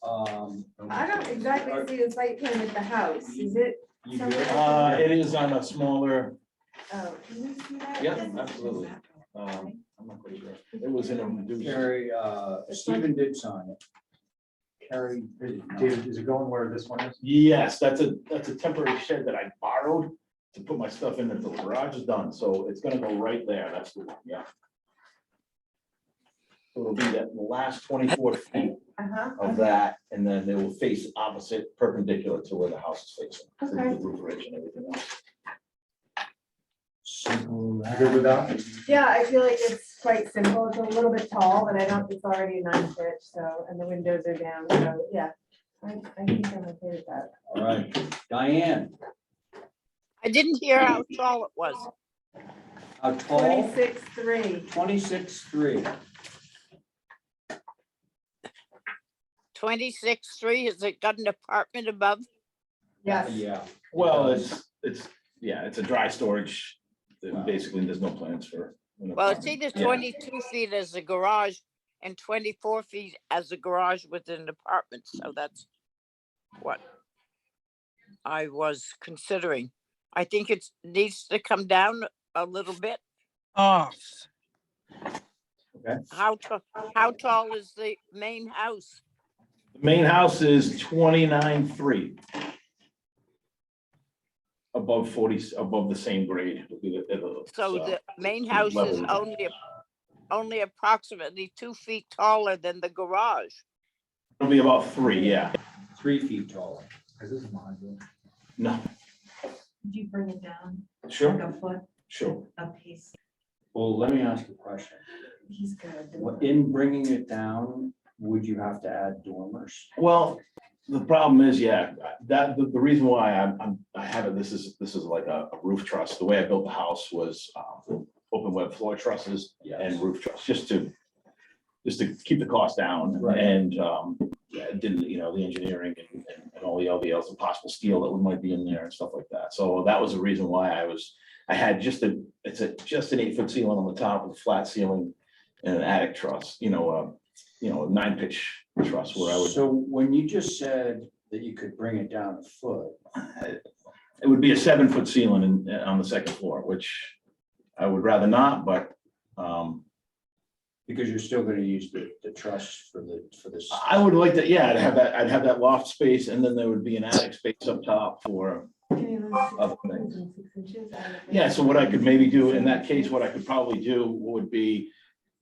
I don't exactly see the site plan at the house, is it? you good? It is on a smaller, Oh, can you see that? yeah, absolutely. I'm not quite sure. It was in a reduced. Carrie, Stephen did sign it. Carrie. did not. David, is it going where this one is? Yes, that's a temporary shed that I borrowed to put my stuff in until the garage is done, so it's gonna go right there, that's the one, yeah. So it'll be that the last 24 feet Uh-huh. of that, and then they will face opposite perpendicular to where the house is facing. the Okay. roof ridge and everything else. Simple. You good with that? Yeah, I feel like it's quite simple. It's a little bit tall, but I don't, it's already a 9 pitch, so, and the windows are down, so, yeah. I think I'm okay with that. All right, Diane, I didn't hear how tall it was. how tall? 26.3. 26.3. 26.3, has it got an apartment above? Yes. Yeah. Well, it's a dry storage, Wow. basically, there's no plans for. an Well, it's apartment. either Yeah. 22 feet as a garage and 24 feet as a garage with an apartment, so that's what I was considering. I think it needs to come down a little bit. Okay. How tall is the main house? The main house is 29.3. Above 40, above the same grade. So the main house is level. only approximately 2 feet taller than the garage. It'll be about 3, yeah. 3 feet tall. Is this mine? No, Did you bring it down sure, a foot, sure. a piece? Well, let me ask you a question. He's good. In bringing it down, would you have to add dormers? Well, the problem is, yeah, the reason why I have it, this is like a roof truss. The way I built the house was open web floor trusses and roof truss, just to keep the cost down. Right. And it didn't, the engineering and all the LVLs and possible steel that might be in there and stuff like that. So that was the reason why I had just an 8-foot ceiling on the top with a flat ceiling and an attic truss, a 9-pitch truss where I would. So when you just said that you could bring it down a foot, It would be a 7-foot ceiling on the second floor, which I would rather not, but because you're still gonna use the truss for this. I would like to, yeah, I'd have that loft space, and then there would be an attic space up top for other things. Yeah, so what I could maybe do in that case, what I could probably do would be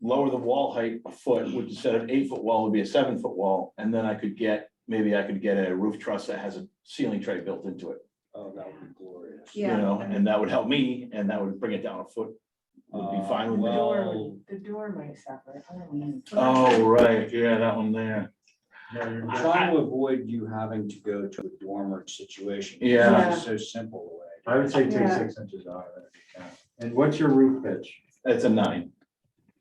lower the wall height a foot, which instead of 8-foot wall would be a 7-foot wall, and then I could get a roof truss that has a ceiling tray built into it. Oh, that would be glorious. Yeah. And that would help me, and that would bring it down a foot, would be fine with me. Well, The door might suffer. I don't know. Oh, right, yeah, that one there. I'm trying to avoid you having to go to a dormer situation. Yeah. It's so simple the way. I would say take Yeah. 6 inches out of it if you can. And what's your roof pitch? It's a 9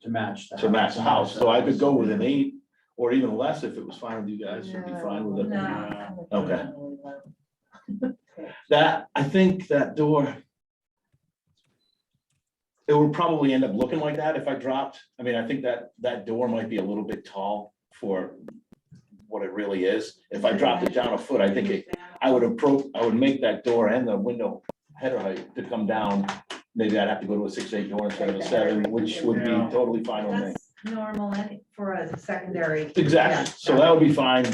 To match the. to match the house, so I could go with an 8 or even less if it was fine with you guys, should be fine with it. No. Okay. That, I think that door. It would probably end up looking like that if I dropped, I mean, I think that door might be a little bit tall for what it really is. If I dropped it down a foot, I think I would make that door and the window header height to come down. Maybe I'd have to go to a 6/8 door instead of a 7, which would be Yeah. totally fine with me. That's normal for a secondary. Exactly, so that would be fine.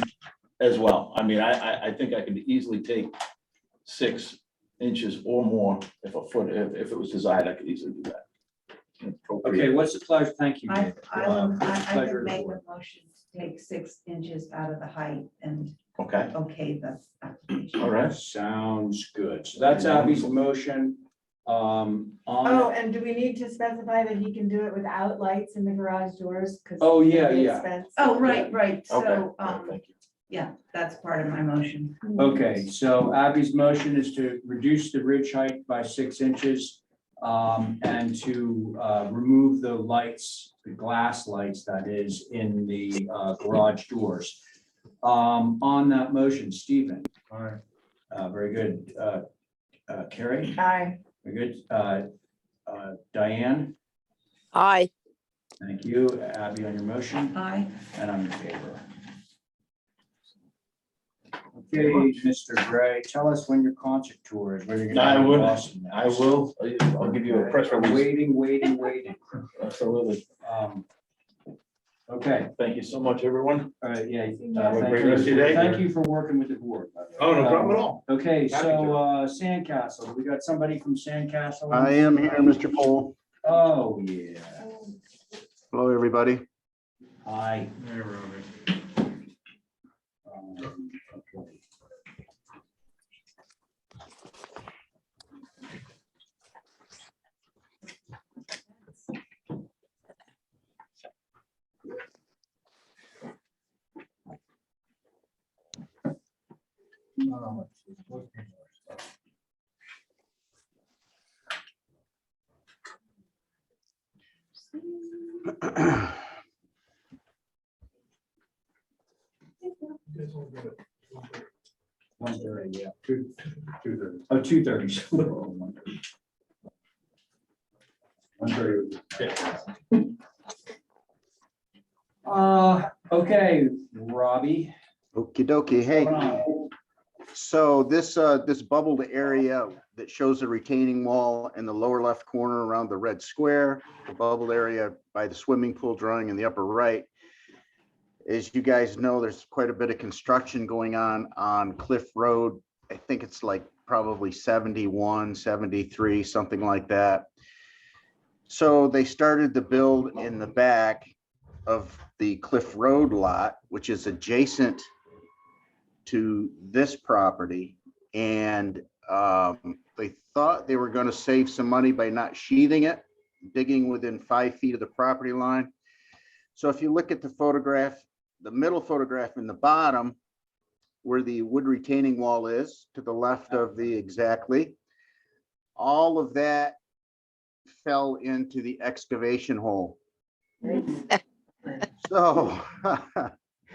as well. I mean, I think I could easily take 6 inches or more if a foot, if it was desired, I could easily do that. Okay, what's the pleasure? Thank you. I, David. I will, I Pleasure would of the make board. a motion to take 6 inches out of the height and Okay, okay the application. all right. Sounds good. So that's Abby's motion. Oh, On, and do we need to specify that he can do it without lights in the garage doors? 'Cause Oh, yeah, of the yeah. expense? Oh, right, Okay, so, thank you. yeah, that's part of my motion. okay, so Abby's motion is to reduce the ridge height by 6 inches. And to remove the lights, the glass lights that is in the garage doors. On that motion, Stephen. All right. Very good. Carrie, Aye. very good. Diane, Aye. thank you. Abby on your motion, Aye. and I'm in favor. Okay, Mr. Gray, tell us when your concert tour is, where you're I gonna be in would- Boston. I will, I'll give you a press release. Waiting. Absolutely. Okay, Thank you so much, everyone. all right, yeah. Have a thank great you. rest of your day. Thank you for working with the board. Oh, no problem at all. Okay, Happy so to. Sandcastle, we got somebody from Sandcastle? I am here, Mr. Poole. Oh, yeah. Hello, everybody. Hi. Hey, Robbie. Okay. One thirty, yeah. 2:30. Oh, 2:30. 1:30. Okay, Robbie. Okie dokie. Hey, Hold on. so this bubbled area that shows the retaining wall in the lower left corner around the red square, the bubbled area by the swimming pool drawing in the upper right. As you guys know, there's quite a bit of construction going on Cliff Road. I think it's like probably 71, 73, something like that. So they started the build in the back of the Cliff Road lot, which is adjacent to this property. And they thought they were going to save some money by not sheathing it, digging within 5 feet of the property line. So if you look at the photograph, the middle photograph in the bottom, where the wood retaining wall is to the left of the exactly, all of that fell into the excavation hole. So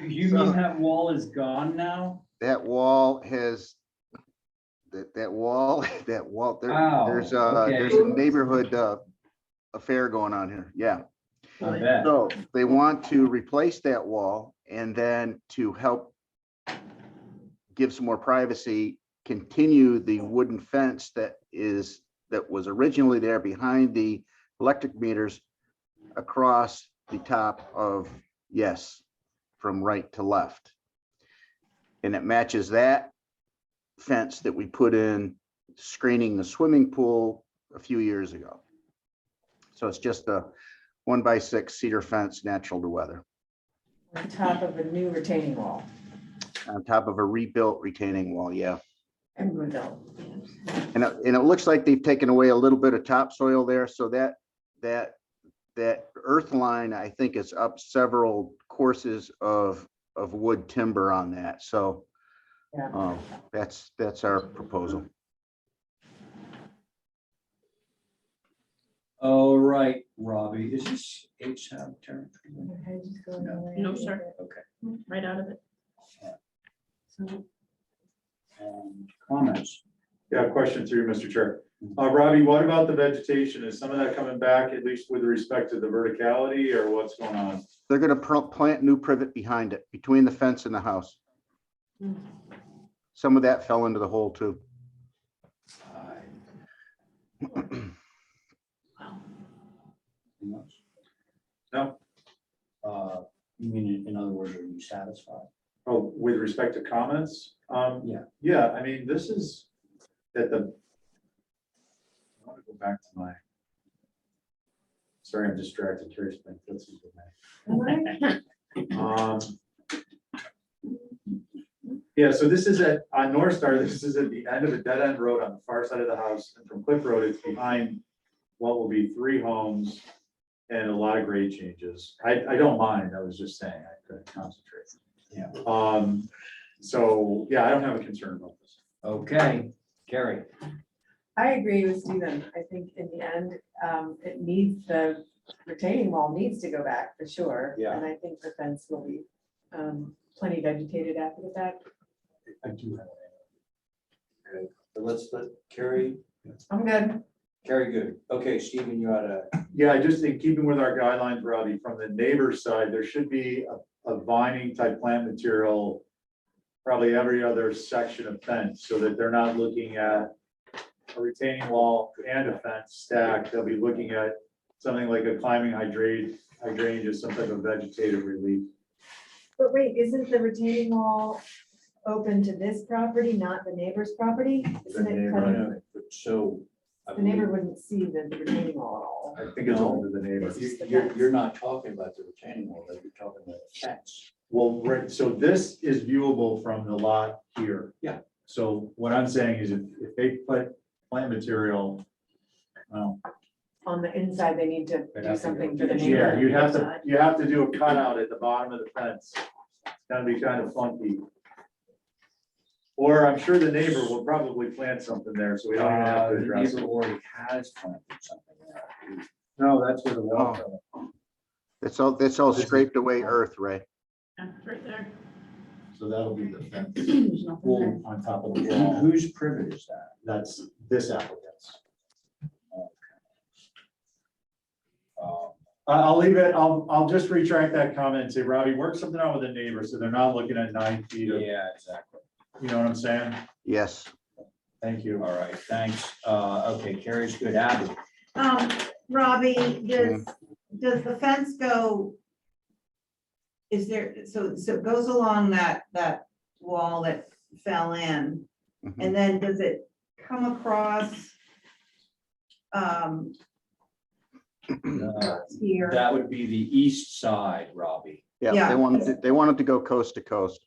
You mean that wall is gone now? that wall has, that wall, there's okay. a neighborhood affair going on here. Yeah. I bet. So they want to replace that wall and then to help give some more privacy, continue the wooden fence that was originally there behind the electric meters across the top of, yes, from right to left. And it matches that fence that we put in screening the swimming pool a few years ago. So it's just a 1x6 cedar fence, natural to weather, On top of a new retaining wall. on top of a rebuilt retaining wall. Yeah. And rebuilt. And it looks like they've taken away a little bit of topsoil there. So that earth line, I think, is up several courses of wood timber on that. So Yeah. that's our proposal. All right, Robbie, is this HSAB territory? No, sir. Okay. Right out of it. Comments? Yeah, question through, Mr. Chair. Robbie, what about the vegetation? Is some of that coming back, at least with respect to the verticality, or what's going on? They're going to plant new privet behind it, between the fence and the house. Some of that fell into the hole too. Anything else? No. You mean, in other words, are you satisfied? Oh, with respect to comments, Yeah. yeah, I mean, this is at the. I want to go back to my. Sorry, I'm distracted. Terry's playing footsie with me. Yeah, so this is on North Star, this is at the end of a dead end road on the far side of the house, and from Cliff Road, it's behind what will be 3 homes and a lot of grade changes. I don't mind, I was just saying, I couldn't concentrate. Yeah. So, yeah, I don't have a concern about this. Okay, Carrie. I agree with Stephen. I think in the end, it needs, the retaining wall needs to go back for sure. Yeah. And I think the fence will be plenty vegetated after the fact. I do have. Good. So let's let Carrie, I'm good. Carrie, good. Okay, Stephen, you ought to, Yeah, I just think keeping with our guidelines, Robbie, from the neighbor's side, there should be a vining type plant material. Probably every other section of fence, so that they're not looking at a retaining wall and a fence stack. They'll be looking at something like a climbing hydrangea, some type of vegetative relief. But wait, isn't the retaining wall open to this property, not the neighbor's property? Isn't it neighbor, cutting? so. I The neighbor believe- wouldn't see the retaining wall at all. I think it's open to the neighbor. You're not talking about the retaining wall, you're talking about the fence. Well, right, so this is viewable from the lot here. Yeah. So what I'm saying is if they put plant material, On the inside, they need to They'd do have to something go- for the neighbor. yeah, you have to do a cutout at the bottom of the fence. It's gonna be kind of funky. Or I'm sure the neighbor will probably plant something there, so we don't even have to The address neighbor it. already has planted something there. No, that's where the wall. That's all scraped away earth, Ray. Right there. So that'll be the fence There's nothing there. wall on top of the wall. Whose privet is that? That's this applicant's. I'll leave it, I'll just retract that comment and say, Robbie, work something out with the neighbor, so they're not looking at 9 feet of, Yeah, exactly. you know what I'm saying? Yes. Thank you. All right, thanks. Okay, Carrie's good. Abby, Robbie, does the fence go? Is there, so it goes along that wall that fell in, Mhm. and then does it come across? Here, that would be the east side, Robbie. Yeah, Yeah. they wanted to go coast to coast.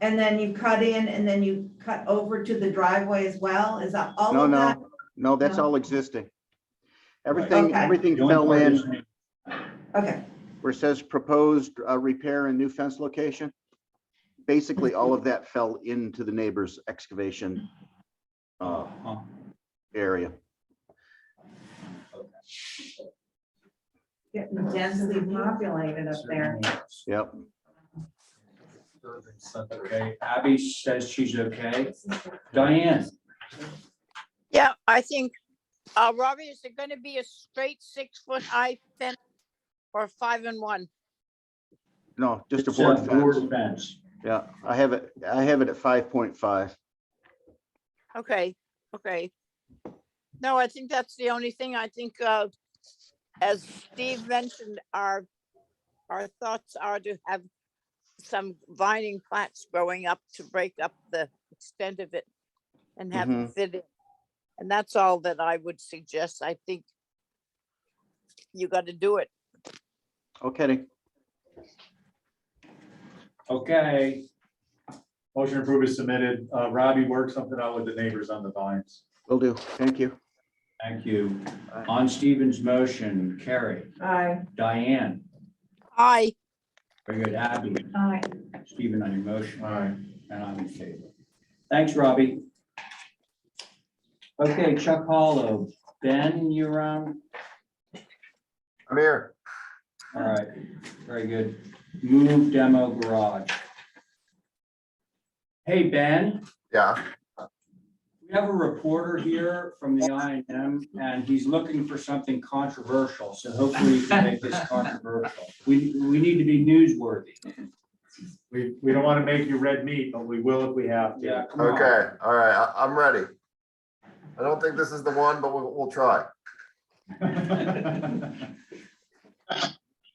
and then you cut in, and then you cut over to the driveway as well, is that all No, of that? no, that's No. all existing. Everything, Okay. everything The only fell part in is- Okay, where it says proposed repair and new fence location. Basically, all of that fell into the neighbor's excavation Huh. area. getting densely populated up there. Yep. Okay, Abby says she's okay. Diane, Yeah, I think, Robbie, is it gonna be a straight 6-foot high fence or 5 and 1? No, just a it's board board fence. fence. Yeah, I have it at 5.5. Okay, okay. No, I think that's the only thing. I think, as Steve mentioned, our thoughts are to have some vining plants growing up to break up the extent of it and have it fit in. And that's all that I would suggest. I think you got to do it. Okay, Okay, Motion approved is submitted. Robbie, work something out with the neighbors on the vines. will do. Thank you. thank you. On Stephen's motion, Carrie, Aye. Diane, Aye. very good. Abby, Aye. Stephen on your motion. All right. And I'm in favor. Thanks, Robbie. Okay, Chuck Hollow. Ben, you're on? I'm here. All right, very good. Move demo garage. Hey, Ben, Yeah. we have a reporter here from the INM and he's looking for something controversial. So hopefully you can make this controversial. We need to be newsworthy. We don't want to make you red meat, but we will if we have to. Yeah, come on. Okay. All right. I'm ready. I don't think this is the one, but we'll try.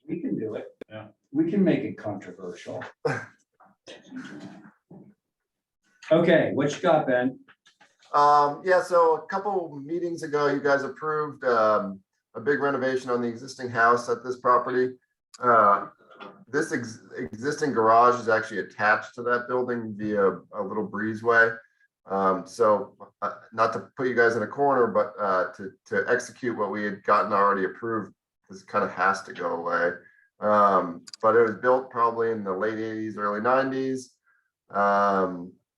We can do it. Yeah. We can make it controversial. Okay, what you got, Ben? Yeah, so a couple meetings ago, you guys approved a big renovation on the existing house at this property. This existing garage is actually attached to that building via a little breezeway. So not to put you guys in a corner, but to execute what we had gotten already approved, this kind of has to go away. But it was built probably in the late 80s, early 90s.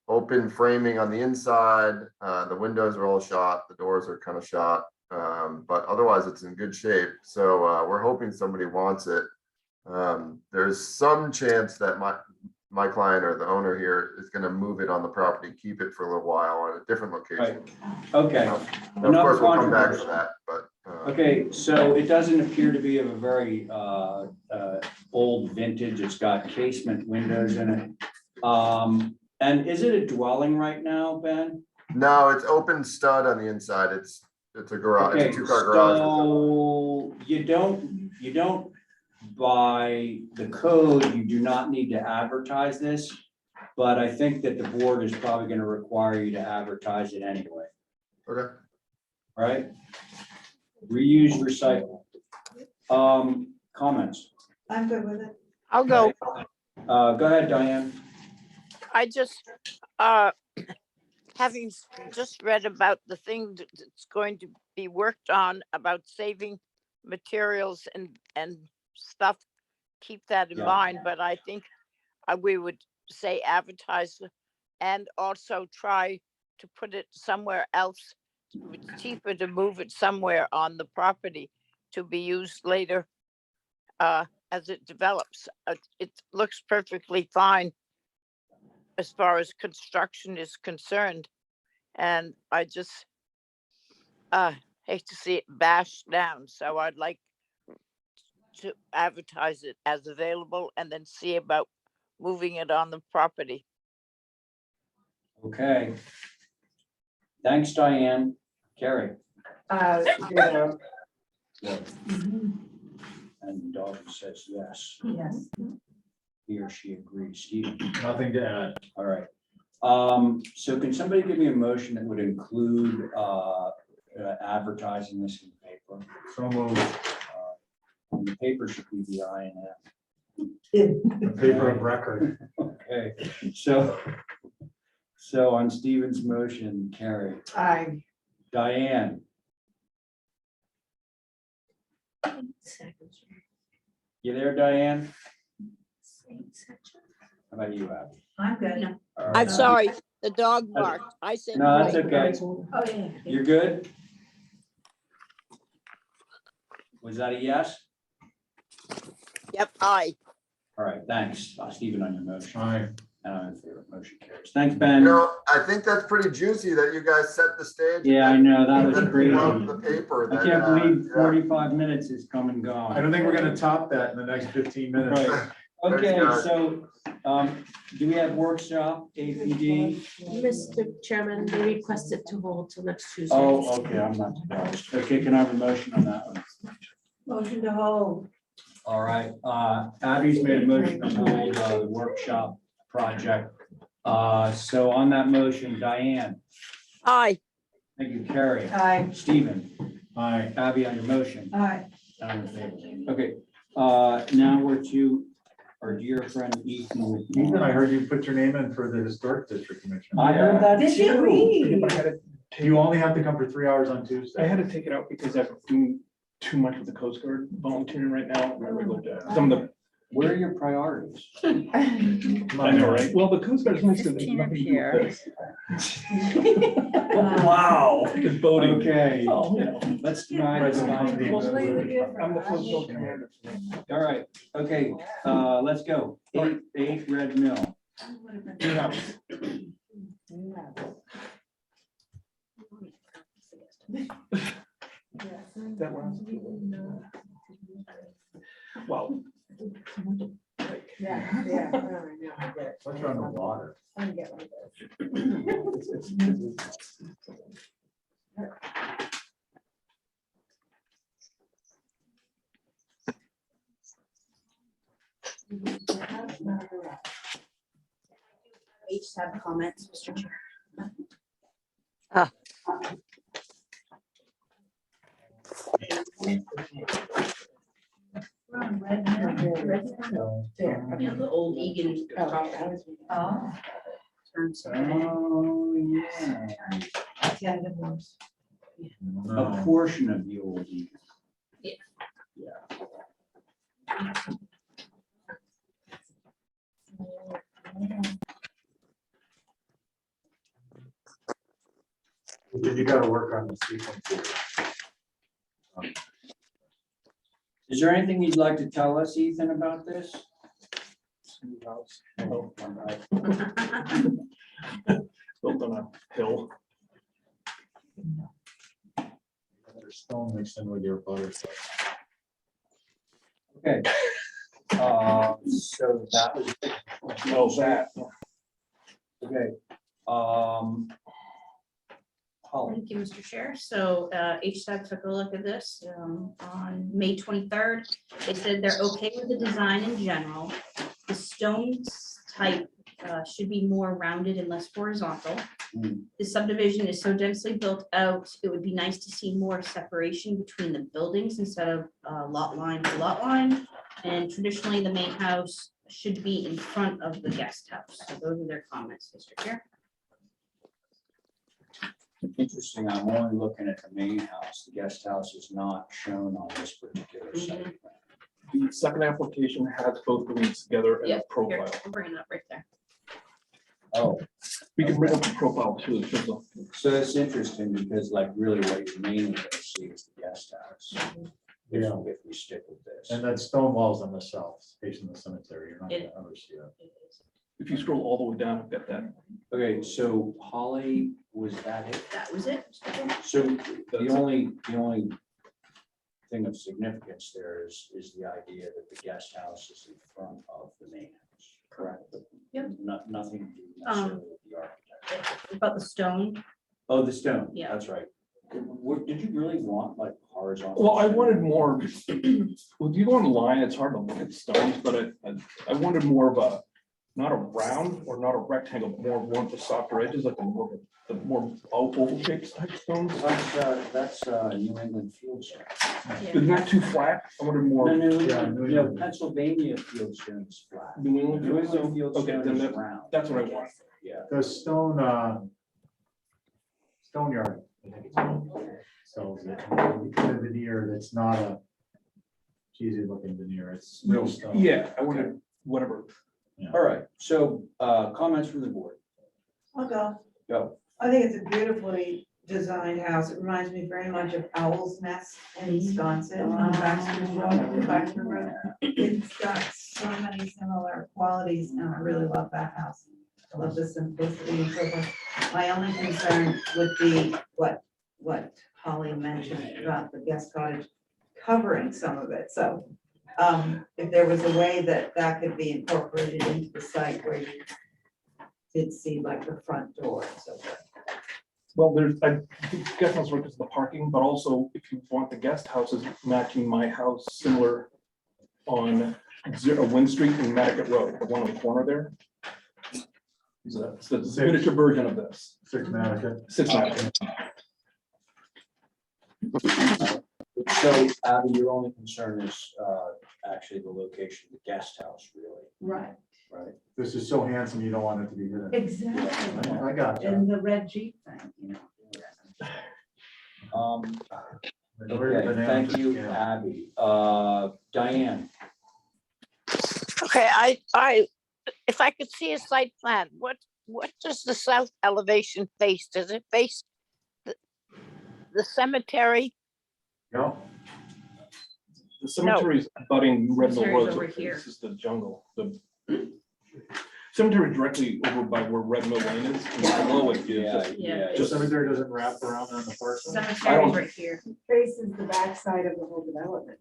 Open framing on the inside, the windows are all shot, the doors are kind of shot, but otherwise it's in good shape. So we're hoping somebody wants it. There's some chance that my client or the owner here is going to move it on the property, keep it for a little while on a different location. Okay, And of course, we'll come back to that, but. okay, so it doesn't appear to be of a very old vintage. It's got casement windows in it. And is it a dwelling right now, Ben? No, it's open stud on the inside. It's a garage, Okay, it's a two-car garage. so you don't, by the code, you do not need to advertise this. But I think that the board is probably gonna require you to advertise it anyway, Okay. right? Reuse, recycle. Comments? I'm good with it. I'll go. Go ahead, Diane. I just, having just read about the thing that's going to be worked on about saving materials and stuff, keep that in Yeah. mind, but I think we would say advertise and also try to put it somewhere else. It's cheaper to move it somewhere on the property to be used later as it develops. It looks perfectly fine as far as construction is concerned. And I just hate to see it bashed down. So I'd like to advertise it as available and then see about moving it on the property. Okay. Thanks, Diane. Carrie. Ditto. And Dalton says yes. Yes. He or she agrees. Steve. Nothing to add. All right. So can somebody give me a motion that would include advertising this in the paper? So moved. And the paper should be the INF. The paper of record. Okay, so on Stephen's motion, Carrie, Aye. Diane, you there, Diane? How about you, Abby? I'm good. No. All I'm right. sorry, the dog barked. I said. No, that's no. okay. Oh, yeah. You're good? Was that a yes? Yep, aye. All right, thanks, Stephen, on your motion. Aye. And I'm in favor. Motion carries. Thanks, You Ben. know, I think that's pretty juicy that you guys set the stage. Yeah, I know, that and was then crazy. wrote The paper. I that, can't believe yeah. 45 minutes has come and I gone. don't think we're gonna top that in the next 15 minutes. Right. Okay, guys. so, do we have workshop, APD? Mr. Chairman, they requested to hold till next Tuesday. Oh, okay, I'm not surprised. Okay, can I have a motion on that one? Motion to hold. All right, Abby's made a motion to hold the workshop project. So on that motion, Diane, Aye. thank you, Carrie, Aye. Stephen, Aye. Abby on your motion. Aye. I'm in favor. Okay, now we're to our dear friend Ethan. Ethan, I heard you put your name in for the Historic District Commission. I heard that Did you too. read? I had to You only have to come for 3 hours on Tuesday. I had to take it out because I'm doing too much with the Coast Guard volunteering right now. And I realized that some of Where are your priorities? Come the, I on, know, man. right? Well, the Coast Guard is nice because there's nothing to do with this. Wow. It's boating. Okay, Oh, you know. let's deny this. I'm line. the Coast Guard commander. All right, okay, let's go. Eight Red Mill. Yeah. That one. Well. Yeah, yeah. I know, I get it. Let's run the water. I get like this. we just have comments, Mr. Chair. Yeah, the old Egan property. Oh. Turns out. Oh, yeah. A portion of the old Eagle. Yeah. Yeah. You gotta work on the sequence here. Is there anything you'd like to tell us, Ethan, about this? House. Oh, built on a hill. There's stone mixed in with your butter. Okay. So that was. No, that. Okay. Holly. Thank you, Mr. Chair. So HSAC took a look at this on May 23rd. They said they're okay with the design in general. The stone type should be more rounded and less horizontal. Mm. The subdivision is so densely built out, it would be nice to see more separation between the buildings instead of lot line to lot line. And traditionally, the main house should be in front of the guest house. So those are their comments, Mr. Chair. Interesting, I'm only looking at the main house. The guest house is not shown on this particular site. plan. The second application has both buildings together in Yeah, a here, profile. I'm bringing it up right there. Oh, We can bring up the profile too. It shows a- so that's interesting because like really what you're mainly gonna see is the guest house. Yeah. If we stick with this. And that stone wall's on the south, facing the cemetery. You're not gonna ever see that. If you scroll all the way down, I've got that. Okay, so Holly, was that it? That was it. Mr. Chair. So the only thing of significance there is the idea that the guest house is in front of the main house, correct? Yep. Nothing to do necessarily with the architect. About the stone. Oh, the stone, Yeah. that's right. Did you really want like horizontal? Well, I stone? wanted more, well, you go online, it's hard to look at stones, but I wanted more of a, not a round or not a rectangle, but more one of the softer edges, like the more oval shapes type stones. That's New England field stone. But not too flat. I wanted more. No, Pennsylvania field stone is flat. New England New field England stone? field Okay, stone then is round. that's what I want. Yeah. The stone, stone yard. I think it's called, sells it. The veneer that's not a cheesy looking veneer. It's real stone. Yeah, I wanted whatever. All right, so comments from the board. I'll go. Go. I think it's a beautifully designed house. It reminds me very much of Owl's Nest in Wisconsin on Baxter Road. It's got so many similar qualities and I really love that house. I love the simplicity and so forth. My only concern would be what Holly mentioned about the guest cottage covering some of it. So if there was a way that could be incorporated into the site where you did see like the front door and so forth. Well, I think guest house work is the parking, but also if you want the guest houses matching my house similar on Wind Street and Matticat Road, the one on the corner there. So it's the miniature version of this. Six Matticat. Six Matticat. So Abby, your only concern is actually the location of the guest house, really, Right. right? This is so handsome, you don't want it to be hidden. Exactly. I got you. And the red Jeep thing, you know. Okay, thank you, Abby. Diane, Okay, if I could see a site plan, what does the south elevation face? Does it face the cemetery? No, The cemetery is abutting Red Mill Cemetery's Road. so over here. This is the jungle. The cemetery directly over by where Red Mill Lane is. and below it is yeah, just- yeah. the cemetery doesn't wrap around on the parcel. Cemetery's right here. Faces the backside of the whole development.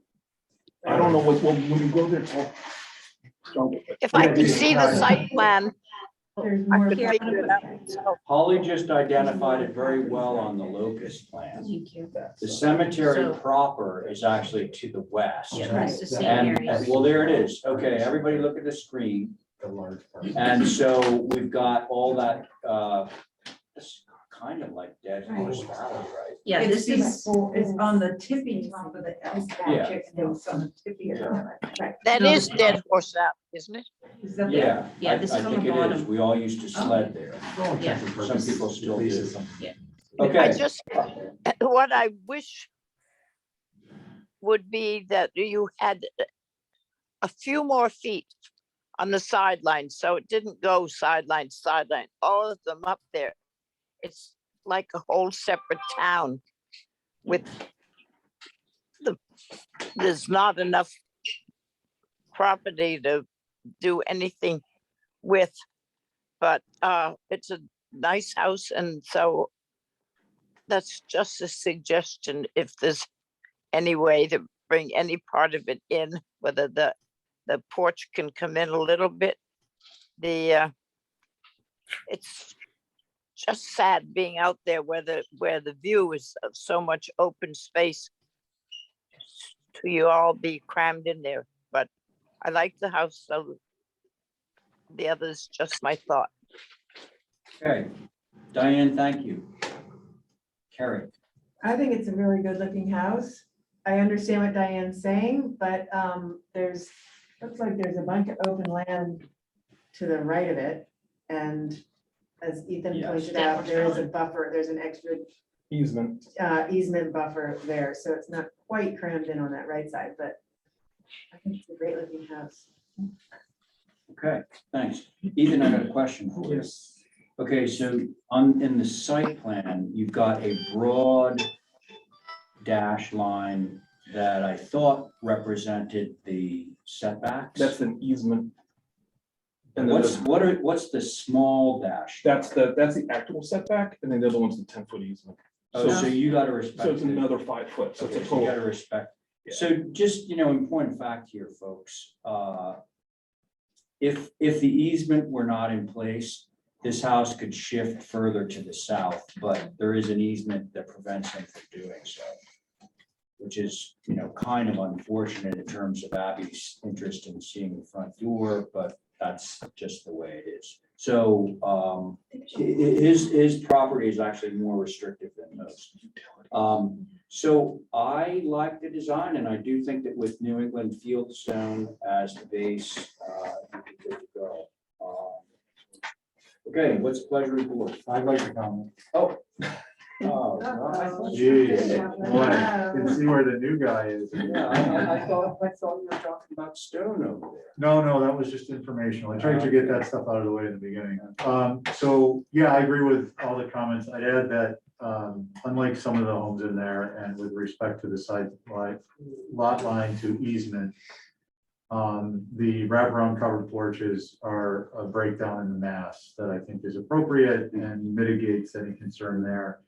I don't know what, well, when you go there, it's all jungle. If I Yeah, could the see the entire- site plan, There's I more. could figure it out myself. Holly just identified it very well on the locust plan. Thank you. The cemetery So- proper is actually to the west. Yeah, that's the same And, area. well, there it is. Okay, everybody look at the screen. The large parcel. And so we've got all that, it's kind of like Dead Horse Valley, right? Yeah, this is, It's on the tippy top of the L. Yeah. Chicken Hills on the tippy. Right. That No. is Dead Horse out, isn't it? Is that the- Yeah. Yeah, I- this is I on think the it is. bottom. We all used to sled there. Yeah. Some people still do. I Okay, just, what I wish would be that you had a few more feet on the sideline, so it didn't go sideline, sideline, all of them up there. It's like a whole separate town with there's not enough property to do anything with, but it's a nice house, and so that's just a suggestion. If there's any way to bring any part of it in, whether the porch can come in a little bit. It's just sad being out there where the view is of so much open space to you all be crammed in there. But I like the house, so the others just my thought. okay. Diane, thank you. Carrie, I think it's a really good looking house. I understand what Diane's saying, but looks like there's a bunch of open land to the right of it. And as Ethan Yes. pointed out, there is a buffer, there's an extra Easement. easement buffer there, so it's not quite crammed in on that right side, but I think it's a great looking house. okay, thanks. Ethan, I got a question for you. Yes. Okay, so in the site plan, you've got a broad dash line that I thought represented the setbacks. That's an easement. And then What's the small dash? that's the actual setback, and then the other one's the 10-foot easement. Oh, so you gotta respect. So it's it. another 5 foot, so it's Okay, a so you gotta total. respect. Yeah. So just, in point of fact here, folks, if the easement were not in place, this house could shift further to the south, but there is an easement that prevents him from doing so. Which is, kind of unfortunate in terms of Abby's interest in seeing the front door, but that's just the way it is. So, his property is actually more restrictive than most. So I like the design, and I do think that with New England Fieldstone as the base, it'd be good to go. Okay, what's the pleasure of the board? I'd like to comment. Oh. Oh, well, I thought you Geez, did. boy, can see where the new guy is. Yeah, I thought you were talking about stone over there. No, that was just informational. I tried to get that stuff out of the way in the beginning. So, yeah, I agree with all the comments. I'd add that, unlike some of the homes in there and with respect to the side lot line to easement, the wraparound covered porches are a breakdown in the mass that I think is appropriate and mitigates any concern there.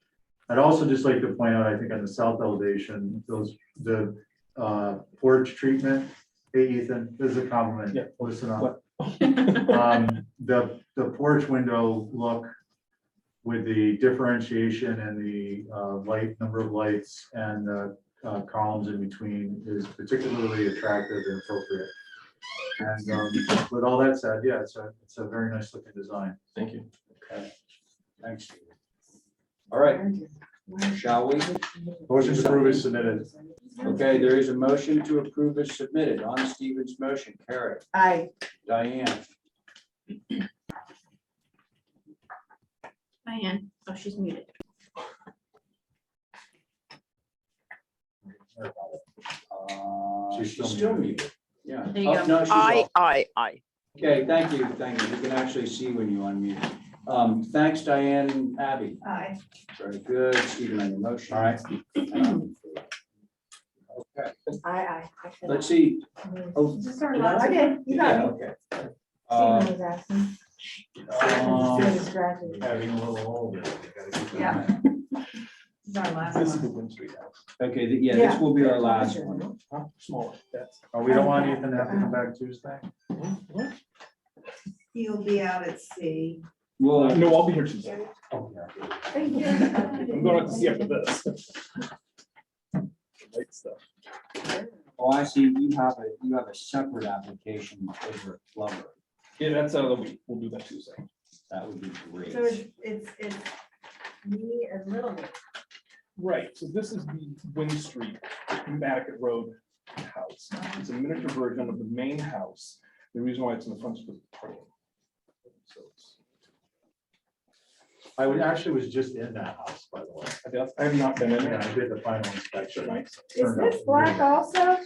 I'd also just like to point out, I think on the south elevation, the porch treatment. Hey, Ethan, this is a compliment. Yeah. Listen up. What? The porch window look with the differentiation and the number of lights and the columns in between is particularly attractive and appropriate. And with all that said, yeah, it's a very nice looking design. Thank you. Okay, thanks. Stephen. All right, shall we? Motion to approve is submitted. Okay, there is a motion to approve as submitted on Stephen's motion. Carrie, Aye. Diane, Diane, oh, she's muted. she's still muted. Yeah. There you Oh, go. no, she's off. I. Okay, thank you. You can actually see when you unmute. Thanks, Diane and Abby. Aye. Very good. Stephen on your motion. All right. Okay, Aye. let's see. Oh, Is this our did I- last? Okay, you Yeah, got it. okay. Stephen Uh, was asking. um, Distracted. Having a little older. Yeah. This is our last This is the one. Win Street house. Okay, yeah, this will be our last one. Huh? Smaller, that's. Oh, we don't want Ethan to have to come back Tuesday? What? He'll be out at sea. Well, No, I'll be here Tuesday. Oh, yeah. Thank you. I'm going out to see after this. Light stuff. oh, I see, you have a separate application over at Flubber. Yeah, that's out of the week. We'll do that Tuesday. That would be great. So it's me and Little Me. Right, so this is the Wing Street, Matticat Road house. It's a miniature version of the main house. The reason why it's in the front is because of parking. So it's- Actually was just in that house, by the way. I have not been in Yeah, there. I did the final inspection. Is this black also?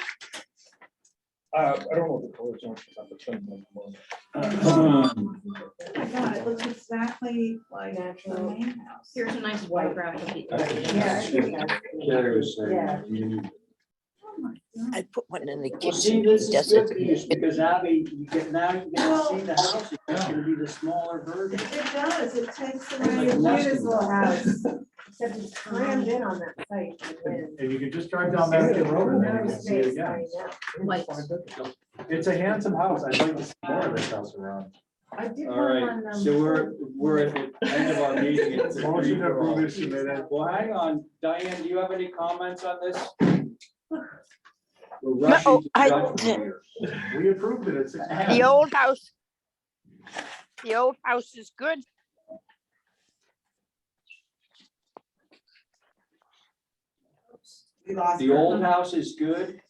I don't know what the colors are. Oh my God, it looks exactly like the main house. Here's a nice photograph of the. Carrie was saying, Yeah. Oh my God. I put one in the Well, see, kitchen. this is Does good it- news because Abby, you get to see the house. It's gonna be the smaller version. It does, it takes I away. mean, Like this little house, except it's crammed in on that site. and And you can just drive down Mattocket Road and then you no can see it space, I again. know. White. It's a handsome house. I'd like to see more of this house around. I did All one right, on, so we're at the end of our meeting. It's a Motion to approve free-for-all. is submitted. Well, hang on, Diane, do you have any comments on this? We're rushing No, to I- judgment here. We approved it at 6. The old house. The old house is good. We lost The her. old house is good.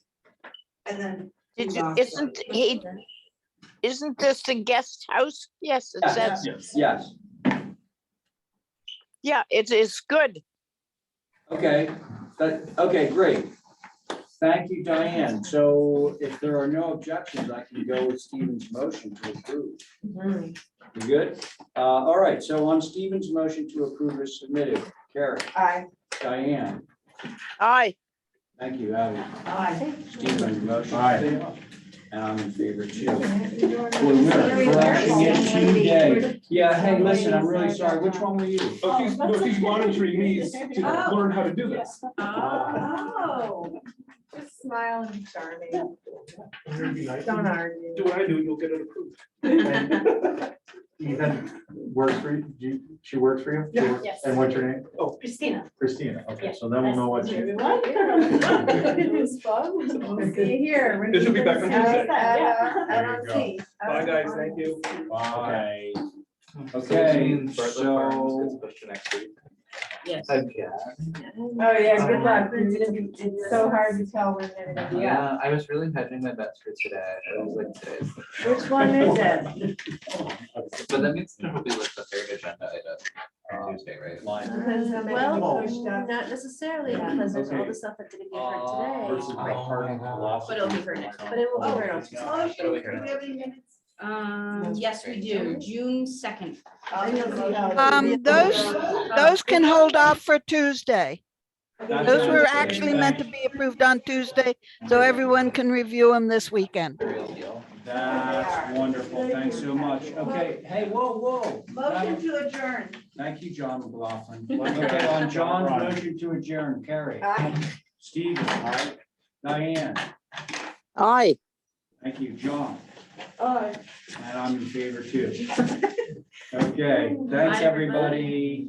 And then. Did we you, lost her. isn't this the guest house? Yes, it Yes. says, Yes, yeah, it is good. okay, okay, great. Thank you, Diane. So if there are no objections, I can go with Stephen's motion to approve. Mhm. You good? All right, so on Stephen's motion to approve is submitted. Carrie, Aye. Diane, Aye, thank you, Abby. Aye. Stephen, motion. Aye. And I'm in favor too. You're We're crashing it very today. Yeah, hey, listen, I'm really sorry. Which one were you? Oh, she's monitoring me to learn how to do this. Oh. Just smile and be charming. Be nice. Don't argue. Do what I do, you'll get it approved. Ethan works for you, she works for you? Yeah. Yes. And what's your name? Oh, Christina. Christina, okay, Yeah. so then we'll know what you. It's fun. See you here. When This will you be back on visit us Tuesday. at, There LMC. you Bye, guys, thank you. Bye. Okay, so. Yes. Oh, yeah, good luck. It's so hard to tell when they're gonna be up. Yeah, I was really hedging my bets for today. I was like, today's. Which one is it? But that means there will be like the third agenda item on Tuesday, right? Depends how many Well, we pushed up. not necessarily, because there's all Okay. the stuff that didn't get heard Versus today, my parking philosophy. But it'll be heard next but it will be Oh, heard on oh, Tuesday. shoot, do we have any minutes? Yes, we do, June 2nd. Those can hold off for Tuesday. That Those sounds were good. actually meant to be approved on Tuesday, so everyone can review them this weekend. That's wonderful. Thanks so much. Okay, hey, whoa. Motion to adjourn. Thank you, John McLaughlin. Okay, on John's motion to adjourn, Carrie, Stephen, Diane, aye. thank you, John, Oh, and I'm in favor too. Okay, thanks, Bye, everybody. everybody.